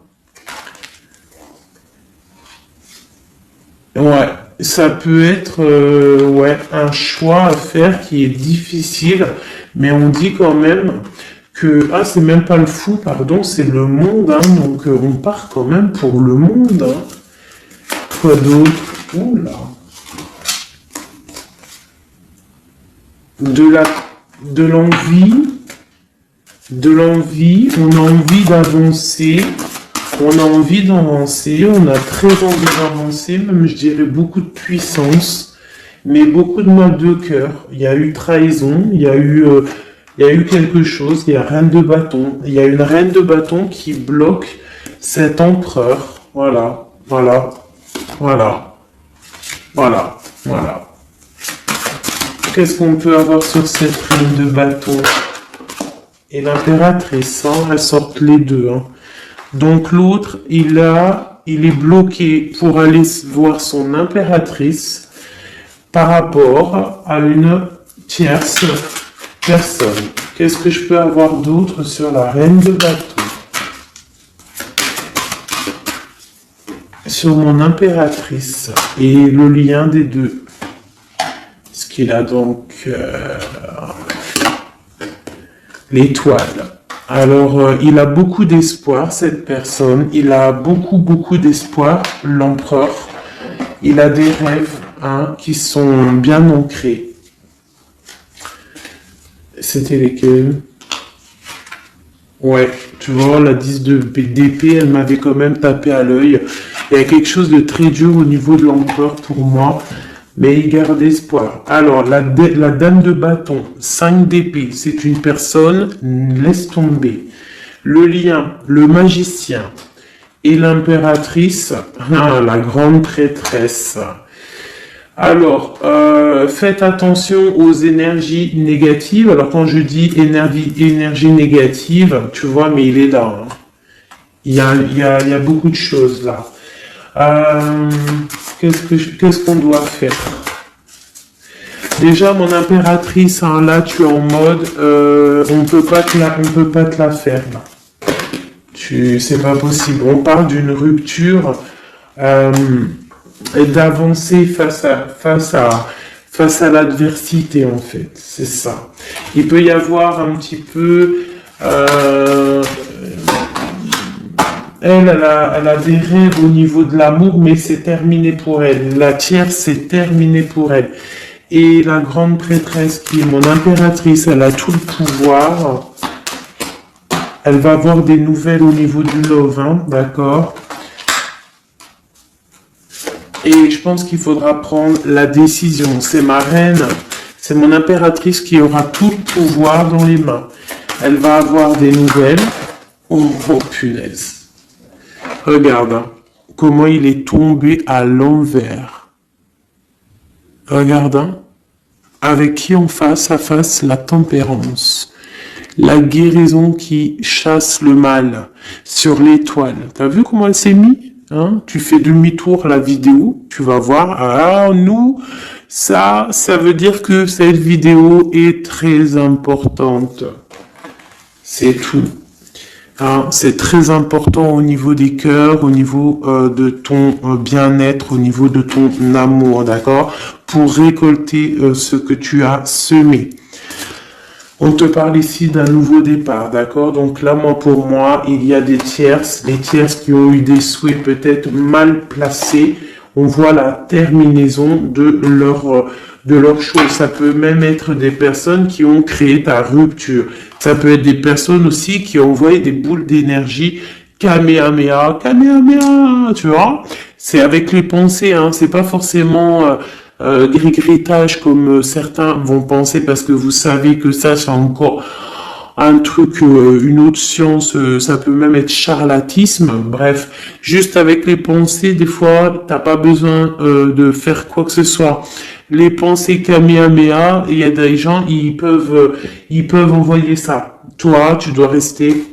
Ouais, ça peut être un choix à faire qui est difficile, mais on dit quand même que c'est même pas le fou, pardon, c'est le monde, donc on part quand même pour le monde. Quoi d'autre? Oula. De l'envie, on a envie d'avancer. On a envie d'avancer, on a très envie d'avancer, même je dirais beaucoup de puissance, mais beaucoup de mal de cœur. Il y a eu trahison, il y a eu quelque chose, il y a reine de bâton. Il y a une reine de bâton qui bloque cet empereur. Voilà. Qu'est-ce qu'on peut avoir sur cette reine de bâton? Et l'impératrice, elles sortent les 2, Donc l'autre, il est bloqué pour aller voir son impératrice par rapport à une tierce personne. Qu'est-ce que je peux avoir d'autre sur la reine de bâton? Sur mon impératrice et le lien des 2. Ce qu'il a donc l'étoile. Alors, il a beaucoup d'espoir, cette personne. Il a beaucoup d'espoir, l'empereur. Il a des rêves hein, qui sont bien ancrés. C'était lesquels? Ouais, tu vois, la 10 d'épée, elle m'avait quand même tapé à l'œil. Il y a quelque chose de très dur au niveau de l'empereur pour moi, mais il garde espoir. Alors, la dame de bâton, 5 d'épée, c'est une personne, laisse tomber. Le lien, le magicien et l'impératrice, la grande prêtresse. Alors, faites attention aux énergies négatives. Alors, quand je dis énergie négative, tu vois, mais il est là. Hein. Il y a beaucoup de choses là. Qu'est-ce qu'on doit faire? Déjà, mon impératrice, hein, là, tu es en mode, on peut pas te la faire là. C'est pas possible. On parle d'une rupture. Et d'avancer face à l'adversité en fait, c'est ça. Il peut y avoir un petit peu elle a des rêves au niveau de l'amour, mais c'est terminé pour elle. La tierce, c'est terminé pour elle. Et la grande prêtresse qui est mon impératrice, elle a tout le pouvoir. Elle va avoir des nouvelles au niveau du love, hein, d'accord? Et je pense qu'il faudra prendre la décision. C'est ma reine, c'est mon impératrice qui aura tout le pouvoir dans les mains. Elle va avoir des nouvelles. Oh, punaise. Regarde hein, comment il est tombé à l'envers. Regarde, hein, avec qui on face à face la tempérance. La guérison qui chasse le mal sur l'étoile. T'as vu comment elle s'est mise? Hein, tu fais demi-tour la vidéo, tu vas voir. Ah, nous, ça veut dire que cette vidéo est très importante. C'est tout. Hein, c'est très important au niveau des cœurs, au niveau de ton bien-être, au niveau de ton amour, d'accord? Pour récolter ce que tu as semé. On te parle ici d'un nouveau départ, d'accord? Donc là, pour moi, il y a des tierces qui ont eu des souhaits peut-être mal placés. On voit la terminaison de leur chose. Ça peut même être des personnes qui ont créé ta rupture. Ça peut être des personnes aussi qui ont envoyé des boules d'énergie. Kamehameha, Kamehameha, tu vois? C'est avec les pensées, hein. C'est pas forcément gris-gritage comme certains vont penser parce que vous savez que ça c'est encore un truc, une autre science, ça peut même être charlatisme. Bref, juste avec les pensées, des fois, t'as pas besoin de faire quoi que ce soit. Les pensées Kamehameha, il y a des gens, ils peuvent envoyer ça. Toi, tu dois rester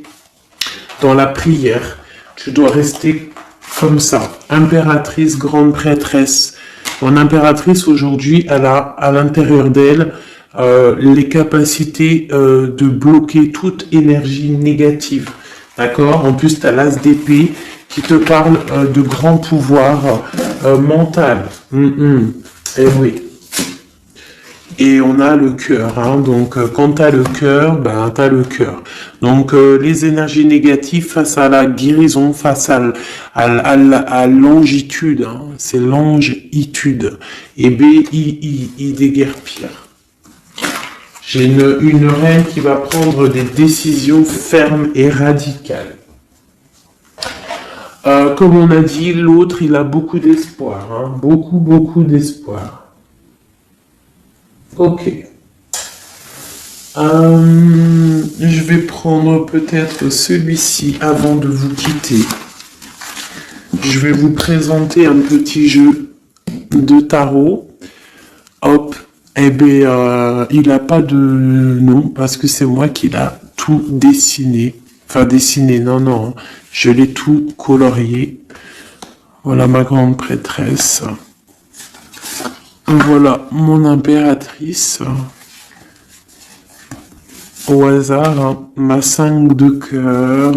dans la prière. Tu dois rester comme ça. Impératrice, grande prêtresse. Mon impératrice aujourd'hui, elle a à l'intérieur d'elle les capacités de bloquer toute énergie négative. D'accord? En plus, tu as l'as d'épée qui te parle de grand pouvoir mental. Et oui. Et on a le cœur. Hein? Donc, quand tu as le cœur, ben, tu as le cœur. Donc, les énergies négatives face à la guérison, face à longitude, hein? C'est longitude. Et B-I-I, déguerpir. J'ai une reine qui va prendre des décisions fermes et radicales. Comme on a dit, l'autre, il a beaucoup d'espoir. Hein? Beaucoup d'espoir. Ok. Je vais prendre peut-être celui-ci avant de vous quitter. Je vais vous présenter un petit jeu de tarot. Hop. Eh bien, il n'a pas de nom parce que c'est moi qui l'a tout dessiné. Enfin, dessiné, non. Je l'ai tout colorié. Voilà ma grande prêtresse. Voilà mon impératrice. Au hasard, hein, ma 5 de cœur.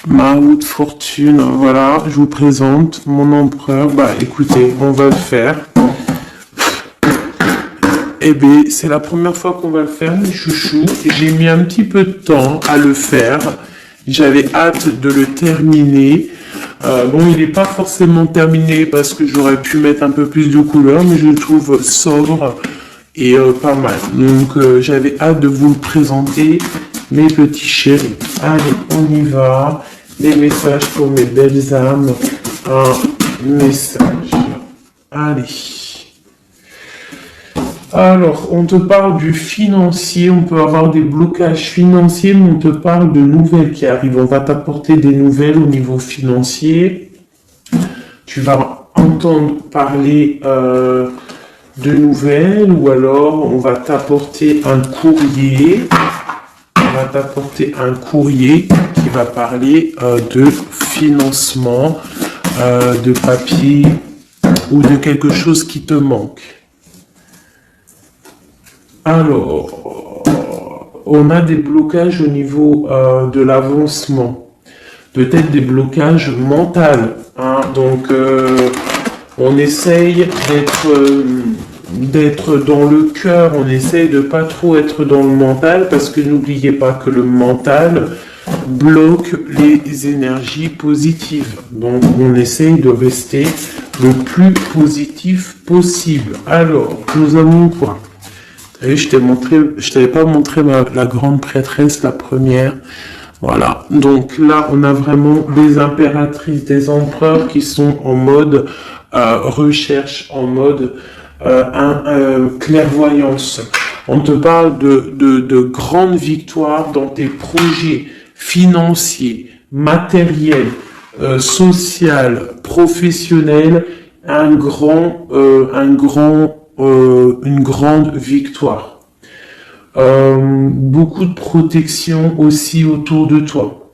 Ma roue de fortune. Voilà, je vous présente mon empereur. Bah écoutez, on va le faire. Eh bien, c'est la première fois qu'on va le faire, mes chouchous. J'ai mis un petit peu de temps à le faire. J'avais hâte de le terminer. Bon, il n'est pas forcément terminé parce que j'aurais pu mettre un peu plus de couleurs, mais je le trouve sobre et pas mal. Donc, j'avais hâte de vous le présenter, mes petits chéris. Allez, on y va. Les messages pour mes belles âmes. Un message. Allez. Alors, on te parle du financier, on peut avoir des blocages financiers, mais on te parle de nouvelles qui arrivent. On va t'apporter des nouvelles au niveau financier. Tu vas entendre parler de nouvelles, ou alors on va t'apporter un courrier. On va t'apporter un courrier qui va parler de financement, de papier ou de quelque chose qui te manque. Alors, on a des blocages au niveau de l'avancement, peut-être des blocages mentaux, hein. Donc, on essaye d'être dans le cœur, on essaye de pas trop être dans le mental, parce que n'oubliez pas que le mental bloque les énergies positives. Donc, on essaye de rester le plus positif possible. Alors, nous avons quoi? Et je t'avais pas montré la grande prêtresse, la première. Voilà. Donc là, on a vraiment des impératrices, des empereurs qui sont en mode recherche, en mode clairvoyance. On te parle de grandes victoires dans tes projets financiers, matériels, social, professionnels, une grande victoire. Beaucoup de protection aussi autour de toi.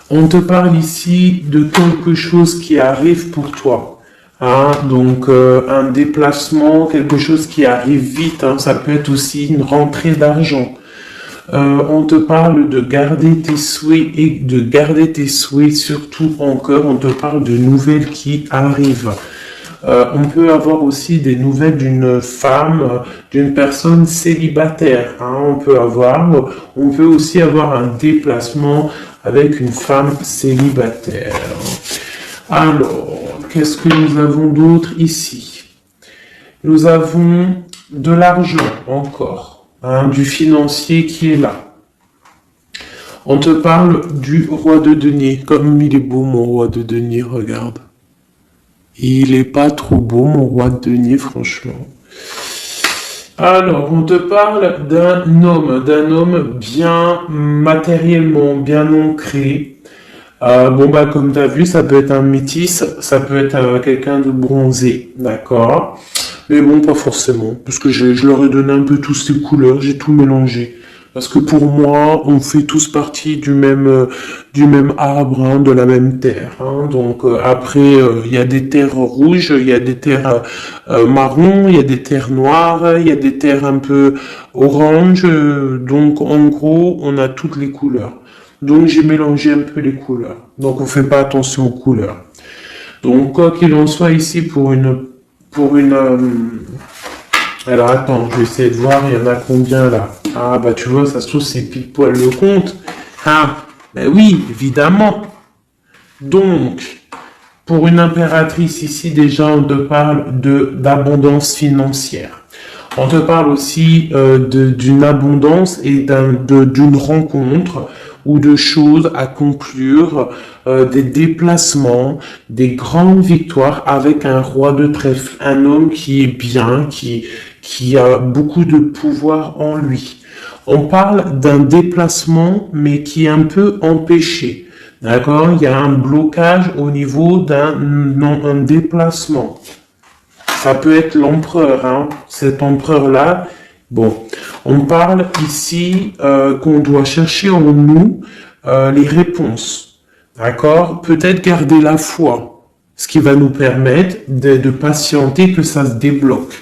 On te parle ici de quelque chose qui arrive pour toi. Hein, donc un déplacement, quelque chose qui arrive vite. Hein, ça peut être aussi une rentrée d'argent. On te parle de garder tes souhaits et de garder tes souhaits surtout encore. On te parle de nouvelles qui arrivent. On peut avoir aussi des nouvelles d'une femme, d'une personne célibataire. Hein, on peut aussi avoir un déplacement avec une femme célibataire. Alors, qu'est-ce que nous avons d'autre ici? Nous avons de l'argent encore, hein, du financier qui est là. On te parle du roi de denier. Comme il est beau, mon roi de denier, regarde. Il est pas trop beau, mon roi de denier, franchement. Alors, on te parle d'un homme bien matériellement, bien ancré. Comme tu as vu, ça peut être un métis, ça peut être quelqu'un de bronzé, d'accord? Mais bon, pas forcément, parce que je leur ai donné un peu tous ces couleurs, j'ai tout mélangé. Parce que pour moi, on fait tous partie du même arbre, hein, de la même terre. Hein. Donc après, il y a des terres rouges, il y a des terres marron, il y a des terres noires, il y a des terres un peu orange. Donc en gros, on a toutes les couleurs. Donc j'ai mélangé un peu les couleurs. Donc on fait pas attention aux couleurs. Donc quoi qu'il en soit ici alors attends, je vais essayer de voir, il y en a combien là? Ah bah tu vois, ça se trouve c'est pile poil le compte. Ah, ben oui, évidemment. Donc, pour une impératrice ici, déjà on te parle d'abondance financière. On te parle aussi d'une abondance et d'une rencontre ou de choses à conclure, des déplacements, des grandes victoires avec un roi de trèfle, un homme qui est bien, qui a beaucoup de pouvoir en lui. On parle d'un déplacement, mais qui est un peu empêché. D'accord? Il y a un blocage au niveau d'un déplacement. Ça peut être l'empereur, hein. Cet empereur-là. Bon, on parle ici qu'on doit chercher en nous les réponses. D'accord? Peut-être garder la foi, ce qui va nous permettre de patienter que ça se débloque.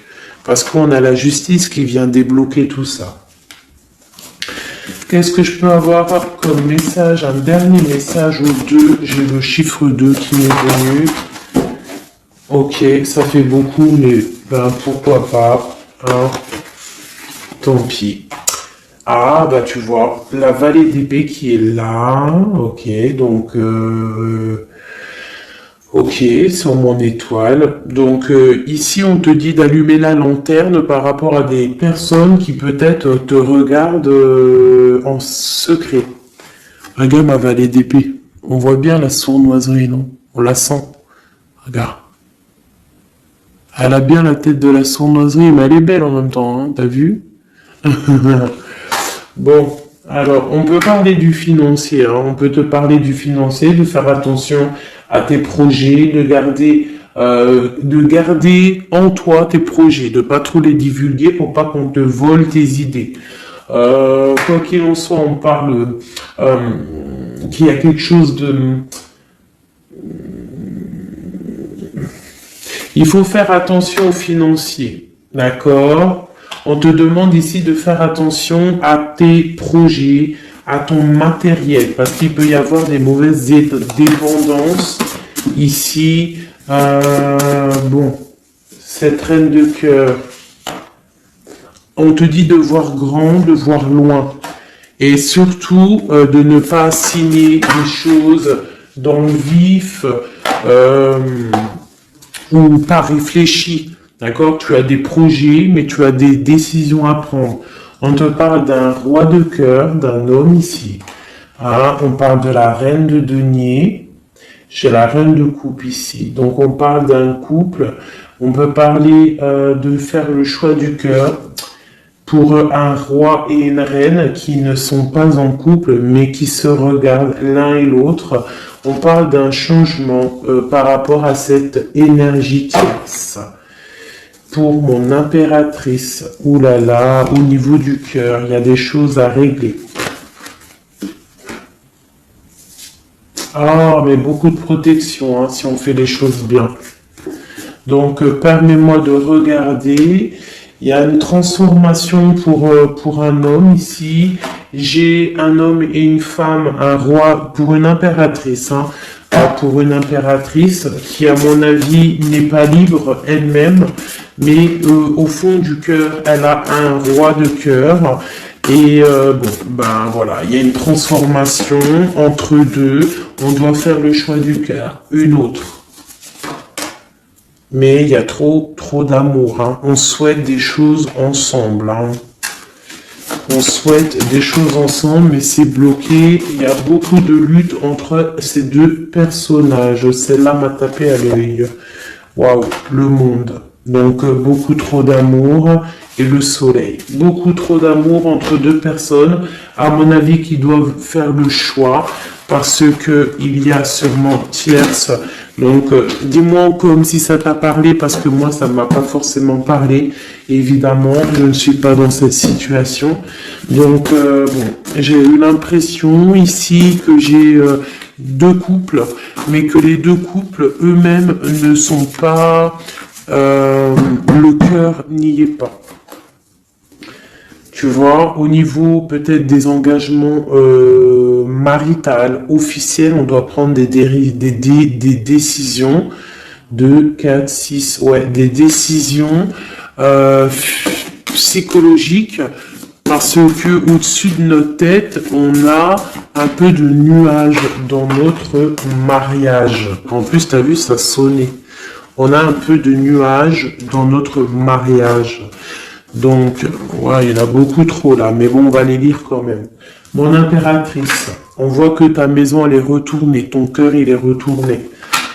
Parce qu'on a la justice qui vient débloquer tout ça. Qu'est-ce que je peux avoir comme message? Un dernier message au 2. J'ai le chiffre 2 qui m'est venu. Ok, ça fait beaucoup, mais ben, pourquoi pas. Hein. Tant pis. Ah, bah tu vois, la vallée d'épée qui est là. Ok, donc... ok, sur mon étoile. Donc ici, on te dit d'allumer la lanterne par rapport à des personnes qui peut-être te regardent en secret. Regarde ma vallée d'épée. On voit bien la sournoiserie, non? On la sent. Regarde. Elle a bien la tête de la sournoiserie, mais elle est belle en même temps, hein, t'as vu? Bon, alors, on peut parler du financier, hein, on peut te parler du financier, de faire attention à tes projets, de garder en toi tes projets, de pas trop les divulguer pour pas qu'on te vole tes idées. Quoi qu'il en soit, on parle euh, qu'il y a quelque chose de... Il faut faire attention aux financiers, d'accord? On te demande ici de faire attention à tes projets, à ton matériel, parce qu'il peut y avoir des mauvaises dépendances ici. Bon, cette reine de cœur, on te dit de voir grand, de voir loin, et surtout de ne pas signer des choses dans le vif ou pas réfléchi. D'accord? Tu as des projets, mais tu as des décisions à prendre. On te parle d'un roi de cœur, d'un homme ici. Hein? On parle de la reine de denier. J'ai la reine de coupe ici. Donc on parle d'un couple. On peut parler de faire le choix du cœur pour un roi et une reine qui ne sont pas en couple, mais qui se regardent l'un et l'autre. On parle d'un changement par rapport à cette énergie tierce. Pour mon impératrice, oulala, au niveau du cœur, il y a des choses à régler. Ah, mais beaucoup de protection, hein, si on fait les choses bien. Donc, permets-moi de regarder. Il y a une transformation pour un homme ici. J'ai un homme et une femme, un roi pour une impératrice. Hein, pour une impératrice qui, à mon avis, n'est pas libre elle-même, mais au fond du cœur, elle a un roi de cœur. Et bon, ben voilà, il y a une transformation entre deux. On doit faire le choix du cœur, une autre. Mais il y a trop d'amour. Hein. On souhaite des choses ensemble. Hein. On souhaite des choses ensemble, mais c'est bloqué. Il y a beaucoup de lutte entre ces deux personnages. Celle-là m'a tapé à l'œil. Waouh, le monde. Donc beaucoup trop d'amour et le soleil. Beaucoup trop d'amour entre deux personnes, à mon avis, qui doivent faire le choix parce que il y a sûrement tierce. Donc dis-moi comme si ça t'a parlé parce que moi ça m'a pas forcément parlé. Évidemment, je ne suis pas dans cette situation. Donc bon, j'ai eu l'impression ici que j'ai deux couples, mais que les deux couples eux-mêmes ne sont pas le cœur n'y est pas. Tu vois, au niveau peut-être des engagements maritales, officiels, on doit prendre des décisions. 2, 4, 6, ouais, des décisions psychologiques parce que au-dessus de notre tête, on a un peu de nuages dans notre mariage. En plus, tu as vu, ça sonnait. On a un peu de nuages dans notre mariage. Donc, ouais, il y en a beaucoup trop là, mais bon, on va les lire quand même. Mon impératrice, on voit que ta maison, elle est retournée, ton cœur, il est retourné.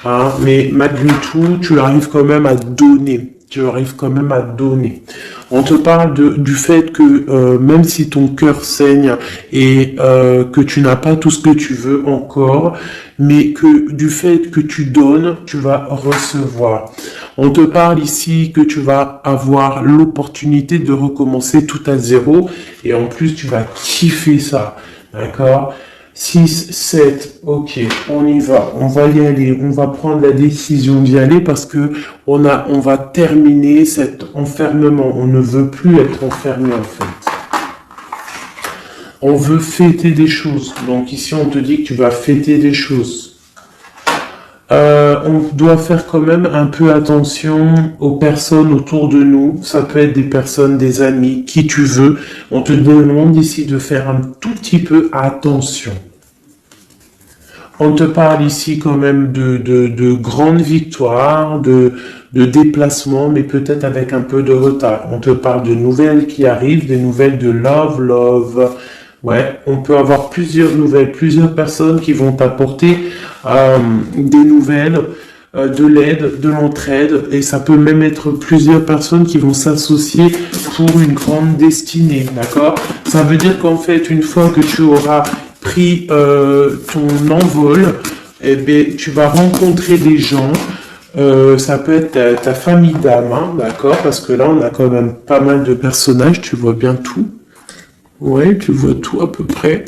Hein, mais malgré tout, tu arrives quand même à donner. Tu arrives quand même à donner. On te parle du fait que même si ton cœur saigne et que tu n'as pas tout ce que tu veux encore, mais que du fait que tu donnes, tu vas recevoir. On te parle ici que tu vas avoir l'opportunité de recommencer tout à zéro et en plus tu vas kiffer ça. D'accord? 6, 7, ok, on y va, on va y aller, on va prendre la décision d'y aller parce que on va terminer cet enfermement. On ne veut plus être enfermé en fait. On veut fêter des choses. Donc ici on te dit que tu vas fêter des choses. On doit faire quand même un peu attention aux personnes autour de nous. Ça peut être des personnes, des amis, qui tu veux. On te demande ici de faire un tout petit peu attention. On te parle ici quand même de grandes victoires, de déplacements, mais peut-être avec un peu de retard. On te parle de nouvelles qui arrivent, des nouvelles de love. Ouais, on peut avoir plusieurs nouvelles, plusieurs personnes qui vont t'apporter des nouvelles, de l'aide, de l'entraide, et ça peut même être plusieurs personnes qui vont s'associer pour une grande destinée, d'accord? Ça veut dire qu'en fait, une fois que tu auras pris ton envol, eh bien, tu vas rencontrer des gens. Ça peut être ta famille d'âme, hein, d'accord? Parce que là, on a quand même pas mal de personnages. Tu vois bien tout. Ouais, tu vois tout à peu près.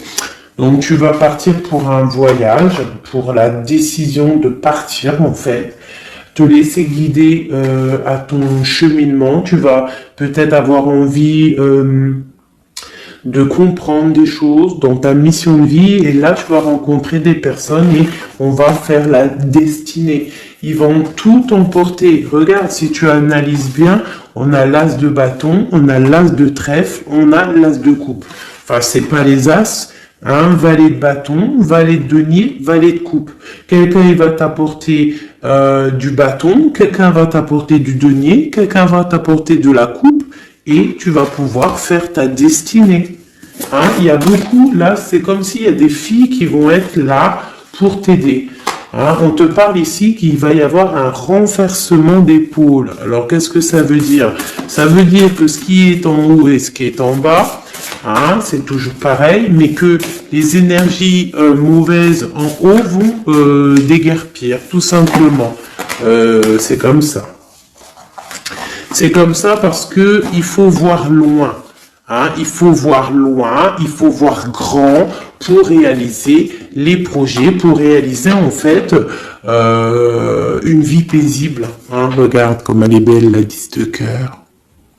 Donc, tu vas partir pour un voyage, pour la décision de partir, en fait. Te laisser guider à ton cheminement. Tu vas peut-être avoir envie de comprendre des choses dans ta mission de vie, et là tu vas rencontrer des personnes et on va faire la destinée. Ils vont tout emporter. Regarde, si tu analyses bien, on a l'as de bâton, on a l'as de trèfle, on a l'as de coupe. Enfin, c'est pas les as, hein, valet de bâton, valet de denier, valet de coupe. Quelqu'un il va t'apporter du bâton, quelqu'un va t'apporter du denier, quelqu'un va t'apporter de la coupe, et tu vas pouvoir faire ta destinée. Hein, il y a beaucoup, là, c'est comme s'il y a des filles qui vont être là pour t'aider. Hein, on te parle ici qu'il va y avoir un renversement d'épaule. Alors, qu'est-ce que ça veut dire? Ça veut dire que ce qui est en haut et ce qui est en bas, hein, c'est toujours pareil, mais que les énergies mauvaises en haut vont déguerpir, tout simplement. C'est comme ça. C'est comme ça parce que il faut voir loin. Hein, il faut voir loin, il faut voir grand pour réaliser les projets, pour réaliser en fait une vie paisible. Hein, regarde comme elle est belle, la 10 de cœur.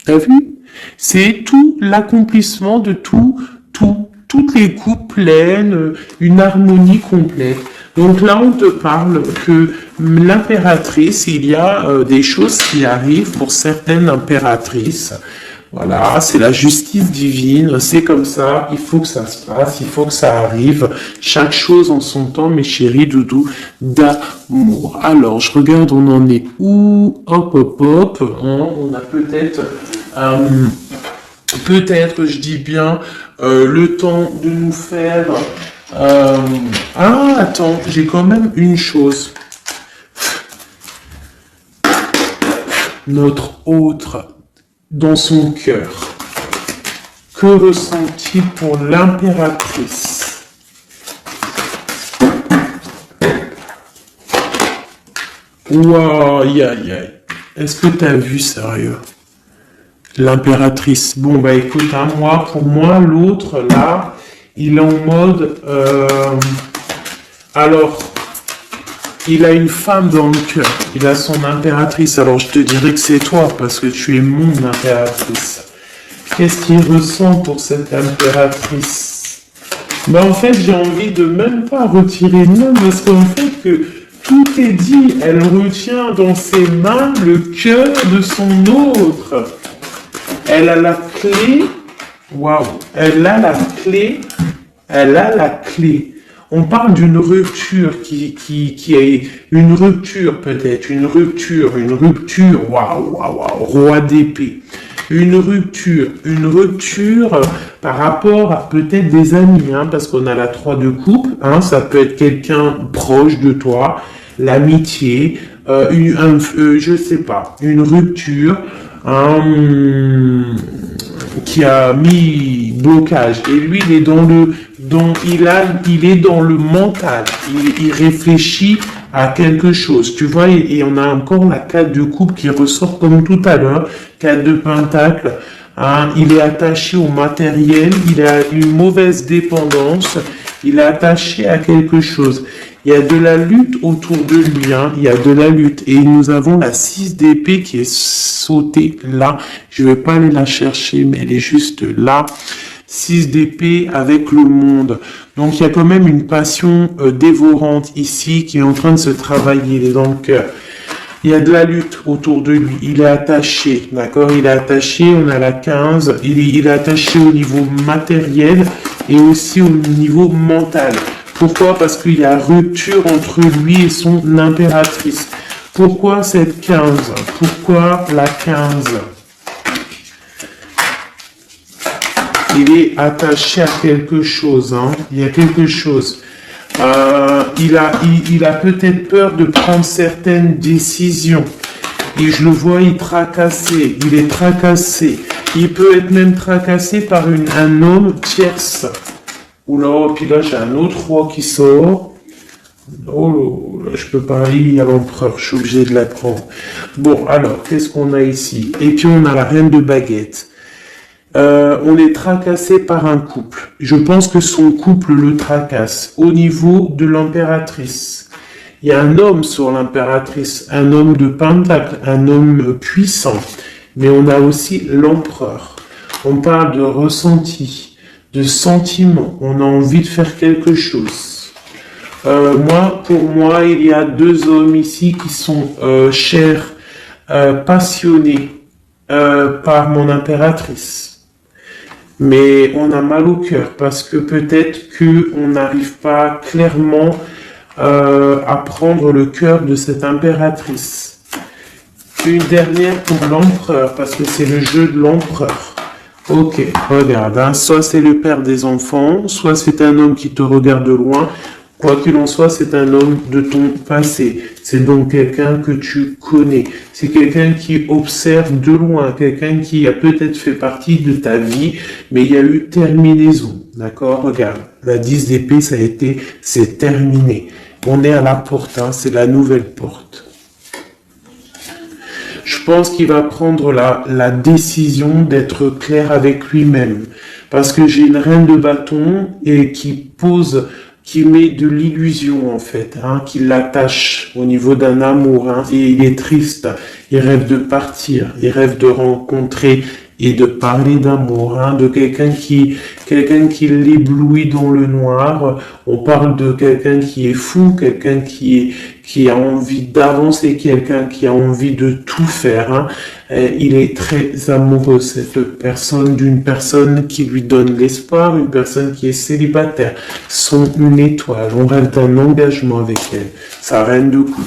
T'as vu? C'est tout l'accomplissement de toutes les coupes pleines, une harmonie complète. Donc là, on te parle que l'impératrice, il y a des choses qui arrivent pour certaines impératrices. Voilà, c'est la justice divine, c'est comme ça, il faut que ça se passe, il faut que ça arrive. Chaque chose en son temps, mes chéris doudous, d'amour. Alors, je regarde, on en est où? Hop, hein, on a peut-être, je dis bien, le temps de nous faire... attends, j'ai quand même une chose. Notre autre, dans son cœur, que ressent-il pour l'impératrice? Waouh, aïe. Est-ce que t'as vu, sérieux? L'impératrice. Bon, bah écoute, hein, pour moi, l'autre, là, il est en mode... alors, il a une femme dans le cœur. Il a son impératrice. Alors, je te dirais que c'est toi, parce que tu es mon impératrice. Qu'est-ce qu'il ressent pour cette impératrice? Ben, en fait, j'ai envie de même pas retirer le nom, parce qu'en fait, que tout est dit. Elle retient dans ses mains le cœur de son autre. Elle a la clé. Waouh! Elle a la clé. On parle d'une rupture qui est une rupture peut-être, une rupture, waouh, roi d'épée. Une rupture par rapport à peut-être des amis, hein, parce qu'on a la 3 de coupe, hein, ça peut être quelqu'un proche de toi, l'amitié, je sais pas, une rupture, qui a mis blocage. Et lui, il est il est dans le mental. Il réfléchit à quelque chose. Tu vois, et on a encore la 4 de coupe qui ressort comme tout à l'heure. 4 de pentacle. Hein, il est attaché au matériel. Il a une mauvaise dépendance. Il est attaché à quelque chose. Il y a de la lutte autour de lui, hein. Il y a de la lutte. Et nous avons la 6 d'épée qui est sautée là. Je vais pas aller la chercher, mais elle est juste là. 6 d'épée avec le monde. Donc il y a quand même une passion dévorante ici qui est en train de se travailler dans le cœur. Il y a de la lutte autour de lui. Il est attaché, d'accord? Il est attaché, on a la 15. Il est attaché au niveau matériel et aussi au niveau mental. Pourquoi? Parce qu'il y a rupture entre lui et son impératrice. Pourquoi cette 15? Pourquoi la 15? Il est attaché à quelque chose, hein? Il y a quelque chose. Il a peut-être peur de prendre certaines décisions. Et je le vois, il est tracassé. Il peut être même tracassé par un homme tierce. Oula, puis là, j'ai un autre roi qui sort. Oh, là, je peux pas aller à l'empereur, je suis obligé de la prendre. Bon, alors, qu'est-ce qu'on a ici? Et puis, on a la reine de baguette. On est tracassé par un couple. Je pense que son couple le tracasse. Au niveau de l'impératrice, il y a un homme sur l'impératrice, un homme de pentacle, un homme puissant. Mais on a aussi l'empereur. On parle de ressenti, de sentiment. On a envie de faire quelque chose. Pour moi, il y a 2 hommes ici qui sont chers, passionnés par mon impératrice. Mais on a mal au cœur parce que peut-être qu'on n'arrive pas clairement à prendre le cœur de cette impératrice. Une dernière pour l'empereur parce que c'est le jeu de l'empereur. Ok, regarde, hein, soit c'est le père des enfants, soit c'est un homme qui te regarde de loin. Quoi qu'il en soit, c'est un homme de ton passé. C'est donc quelqu'un que tu connais. C'est quelqu'un qui observe de loin, quelqu'un qui a peut-être fait partie de ta vie, mais il y a eu terminaison. D'accord? Regarde, la 10 d'épée, c'est terminé. On est à la porte, hein, c'est la nouvelle porte. Je pense qu'il va prendre la décision d'être clair avec lui-même. Parce que j'ai une reine de bâton et qui met de l'illusion en fait, hein, qui l'attache au niveau d'un amour, hein, et il est triste, il rêve de partir, il rêve de rencontrer et de parler d'amour, hein, de quelqu'un qui l'éblouit dans le noir. On parle de quelqu'un qui est fou, quelqu'un qui a envie d'avancer, quelqu'un qui a envie de tout faire, hein. Il est très amoureux, cette personne, d'une personne qui lui donne l'espoir, une personne qui est célibataire, sont une étoile. On rêve d'un engagement avec elle, sa reine de coupe.